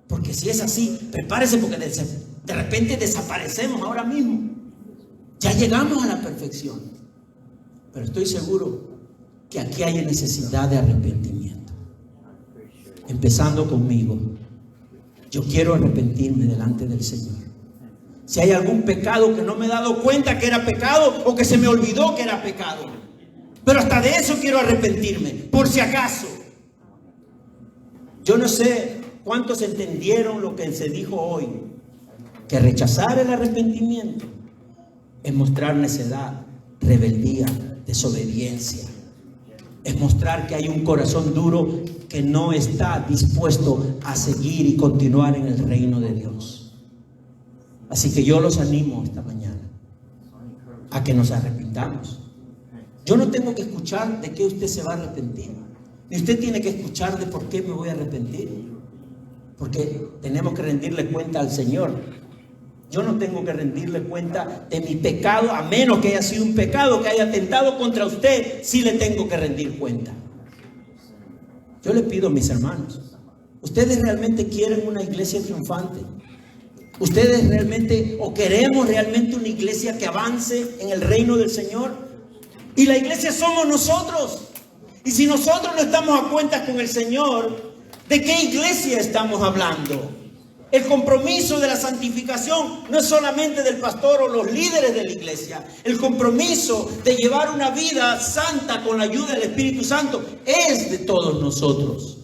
Porque si es así, prepárese, porque de repente desaparecemos ahora mismo. Ya llegamos a la perfección. Pero estoy seguro que aquí hay necesidad de arrepentimiento. Empezando conmigo. Yo quiero arrepentirme delante del Señor. Si hay algún pecado que no me he dado cuenta que era pecado, o que se me olvidó que era pecado, pero hasta de eso quiero arrepentirme, por si acaso. Yo no sé cuántos entendieron lo que se dijo hoy, que rechazar el arrepentimiento es mostrar necedad, rebeldía, desobediencia. Es mostrar que hay un corazón duro que no está dispuesto a seguir y continuar en el reino de Dios. Así que yo los animo esta mañana a que nos arrepintamos. Yo no tengo que escuchar de qué usted se va a arrepentir, ni usted tiene que escuchar de por qué me voy a arrepentir, porque tenemos que rendirle cuenta al Señor. Yo no tengo que rendirle cuenta de mi pecado, a menos que haya sido un pecado que haya atentado contra usted. Sí le tengo que rendir cuenta. Yo le pido a mis hermanos, ¿ustedes realmente quieren una iglesia triunfante? ¿Ustedes realmente o queremos realmente una iglesia que avance en el reino del Señor? Y la iglesia somos nosotros. Y si nosotros no estamos a cuentas con el Señor, ¿de qué iglesia estamos hablando? El compromiso de la santificación no es solamente del pastor o los líderes de la iglesia. El compromiso de llevar una vida santa con la ayuda del Espíritu Santo es de todos nosotros.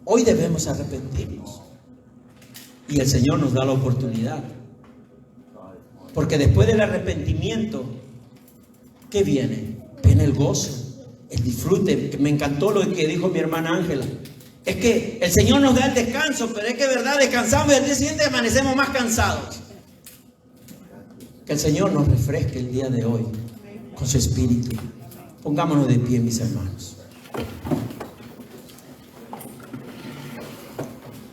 Hoy debemos arrepentirnos. Y el Señor nos da la oportunidad. Porque después del arrepentimiento, ¿qué viene? Viene el gozo, el disfrute. Me encantó lo que dijo mi hermana Ángela. Es que el Señor nos da el descanso, pero es que verdad descansamos y al día siguiente amanecemos más cansados. Que el Señor nos refresque el día de hoy con su Espíritu. Pongámonos de pie, mis hermanos.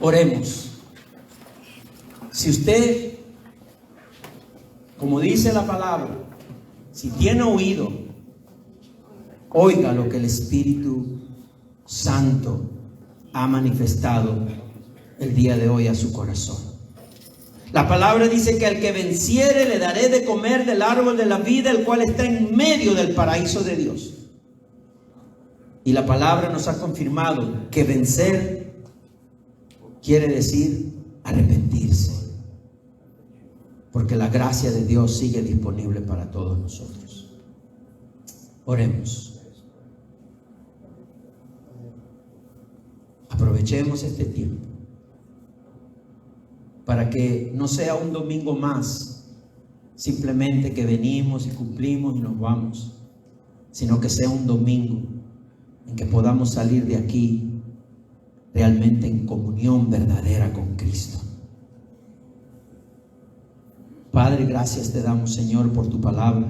Oremos. Si usted, como dice la palabra, si tiene oído, oiga lo que el Espíritu Santo ha manifestado el día de hoy a su corazón. La palabra dice que al que venciere le daré de comer del árbol de la vida, el cual está en medio del paraíso de Dios. Y la palabra nos ha confirmado que vencer quiere decir arrepentirse, porque la gracia de Dios sigue disponible para todos nosotros. Oremos. Aprovechemos este tiempo para que no sea un domingo más, simplemente que venimos y cumplimos y nos vamos, sino que sea un domingo en que podamos salir de aquí realmente en comunión verdadera con Cristo. Padre, gracias te damos, Señor, por tu palabra,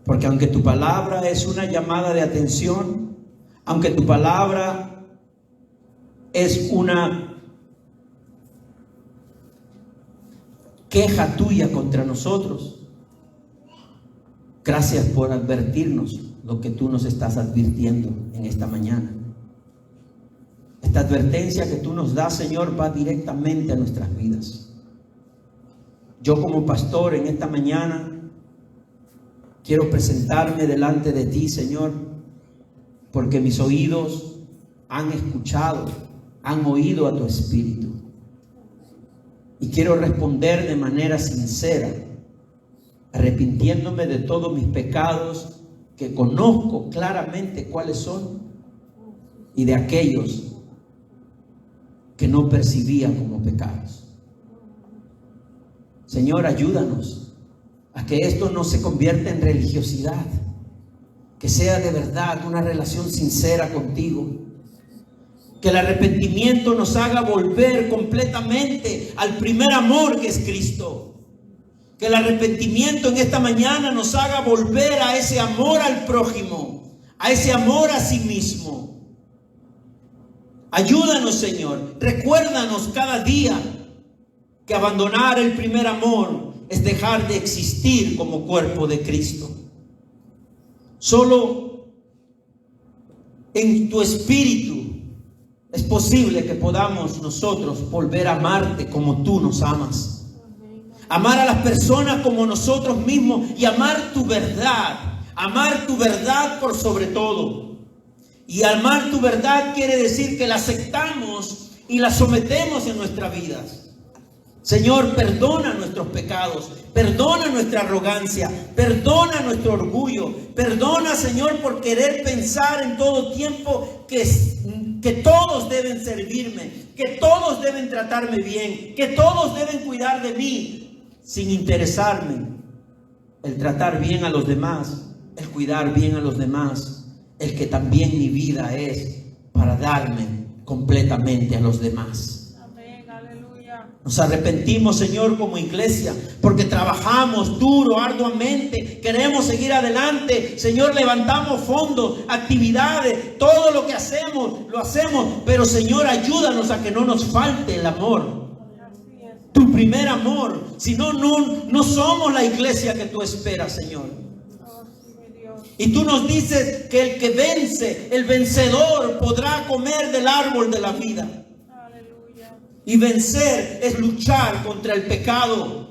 porque aunque tu palabra es una llamada de atención, aunque tu palabra es una queja tuya contra nosotros, gracias por advertirnos lo que tú nos estás advirtiendo en esta mañana. Esta advertencia que tú nos das, Señor, va directamente a nuestras vidas. Yo como pastor en esta mañana quiero presentarme delante de ti, Señor, porque mis oídos han escuchado, han oído a tu Espíritu. Y quiero responder de manera sincera, arrepintiéndome de todos mis pecados, que conozco claramente cuáles son, y de aquellos que no percibía como pecados. Señor, ayúdanos a que esto no se convierta en religiosidad, que sea de verdad una relación sincera contigo. Que el arrepentimiento nos haga volver completamente al primer amor que es Cristo. Que el arrepentimiento en esta mañana nos haga volver a ese amor al prójimo, a ese amor a sí mismo. Ayúdanos, Señor. Recuérdanos cada día que abandonar el primer amor es dejar de existir como cuerpo de Cristo. Solo en tu Espíritu es posible que podamos nosotros volver a amarte como tú nos amas. Amar a las personas como nosotros mismos y amar tu verdad. Amar tu verdad por sobre todo. Y amar tu verdad quiere decir que la aceptamos y la sometemos en nuestras vidas. Señor, perdona nuestros pecados, perdona nuestra arrogancia, perdona nuestro orgullo, perdona, Señor, por querer pensar en todo tiempo que todos deben servirme, que todos deben tratarme bien, que todos deben cuidar de mí, sin interesarme el tratar bien a los demás, el cuidar bien a los demás, el que también mi vida es para darme completamente a los demás. Nos arrepentimos, Señor, como iglesia, porque trabajamos duro, arduamente, queremos seguir adelante. Señor, levantamos fondos, actividades, todo lo que hacemos, lo hacemos. Pero, Señor, ayúdanos a que no nos falte el amor. tu primer amor. Si no, no somos la iglesia que tú esperas, Señor. Y tú nos dices que el que vence, el vencedor, podrá comer del árbol de la vida. Y vencer es luchar contra el pecado.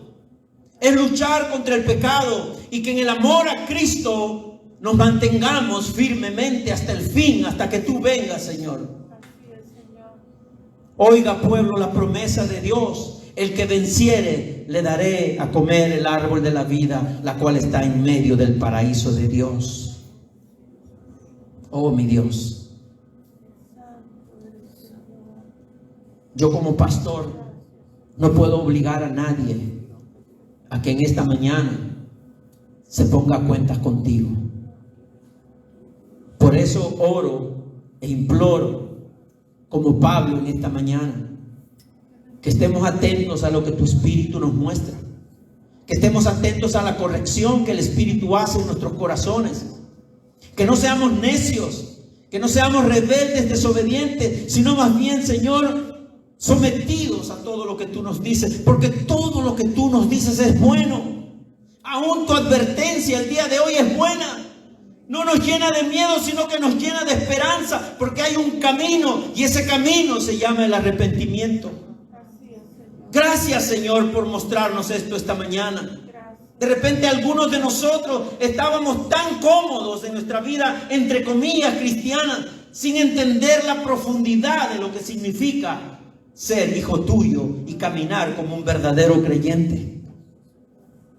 Es luchar contra el pecado. Y que en el amor a Cristo nos mantengamos firmemente hasta el fin, hasta que tú vengas, Señor. Oiga, pueblo, la promesa de Dios: el que venciere, le daré a comer el árbol de la vida, la cual está en medio del paraíso de Dios. Oh, mi Dios. Yo como pastor no puedo obligar a nadie a que en esta mañana se ponga a cuentas contigo. Por eso oro e imploro, como Pablo en esta mañana, que estemos atentos a lo que tu Espíritu nos muestra, que estemos atentos a la corrección que el Espíritu hace en nuestros corazones, que no seamos necios, que no seamos rebeldes, desobedientes, sino más bien, Señor, sometidos a todo lo que tú nos dices, porque todo lo que tú nos dices es bueno. Aún tu advertencia el día de hoy es buena. No nos llena de miedo, sino que nos llena de esperanza, porque hay un camino, y ese camino se llama el arrepentimiento. Gracias, Señor, por mostrarnos esto esta mañana. De repente algunos de nosotros estábamos tan cómodos en nuestra vida, entre comillas, cristiana, sin entender la profundidad de lo que significa ser hijo tuyo y caminar como un verdadero creyente.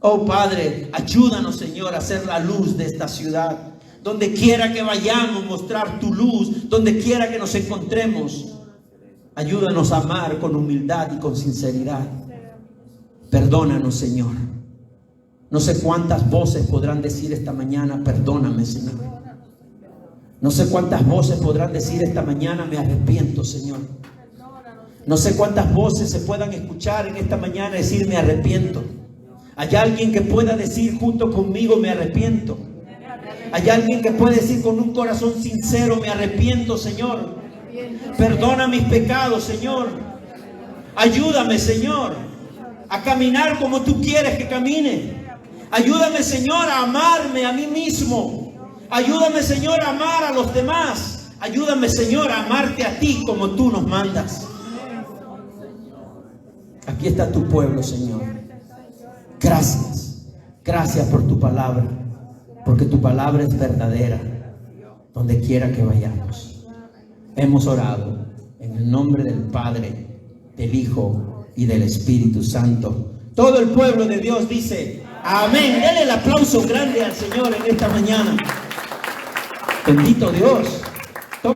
Oh Padre, ayúdanos, Señor, a ser la luz de esta ciudad. Donde quiera que vayamos, mostrar tu luz. Donde quiera que nos encontremos, ayúdanos a amar con humildad y con sinceridad. Perdónanos, Señor. No sé cuántas voces podrán decir esta mañana: perdóname, Señor. No sé cuántas voces podrán decir esta mañana: me arrepiento, Señor. No sé cuántas voces se puedan escuchar en esta mañana decir: me arrepiento. Hay alguien que pueda decir junto conmigo: me arrepiento. Hay alguien que puede decir con un corazón sincero: me arrepiento, Señor. Perdona mis pecados, Señor. Ayúdame, Señor, a caminar como tú quieres que camine. Ayúdame, Señor, a amarme a mí mismo. Ayúdame, Señor, a amar a los demás. Ayúdame, Señor, a amarte a ti como tú nos mandas. Aquí está tu pueblo, Señor. Gracias. Gracias por tu palabra, porque tu palabra es verdadera donde quiera que vayamos. Hemos orado en el nombre del Padre, del Hijo y del Espíritu Santo. Todo el pueblo de Dios dice amén. Denle el aplauso grande al Señor en esta mañana. Bendito Dios.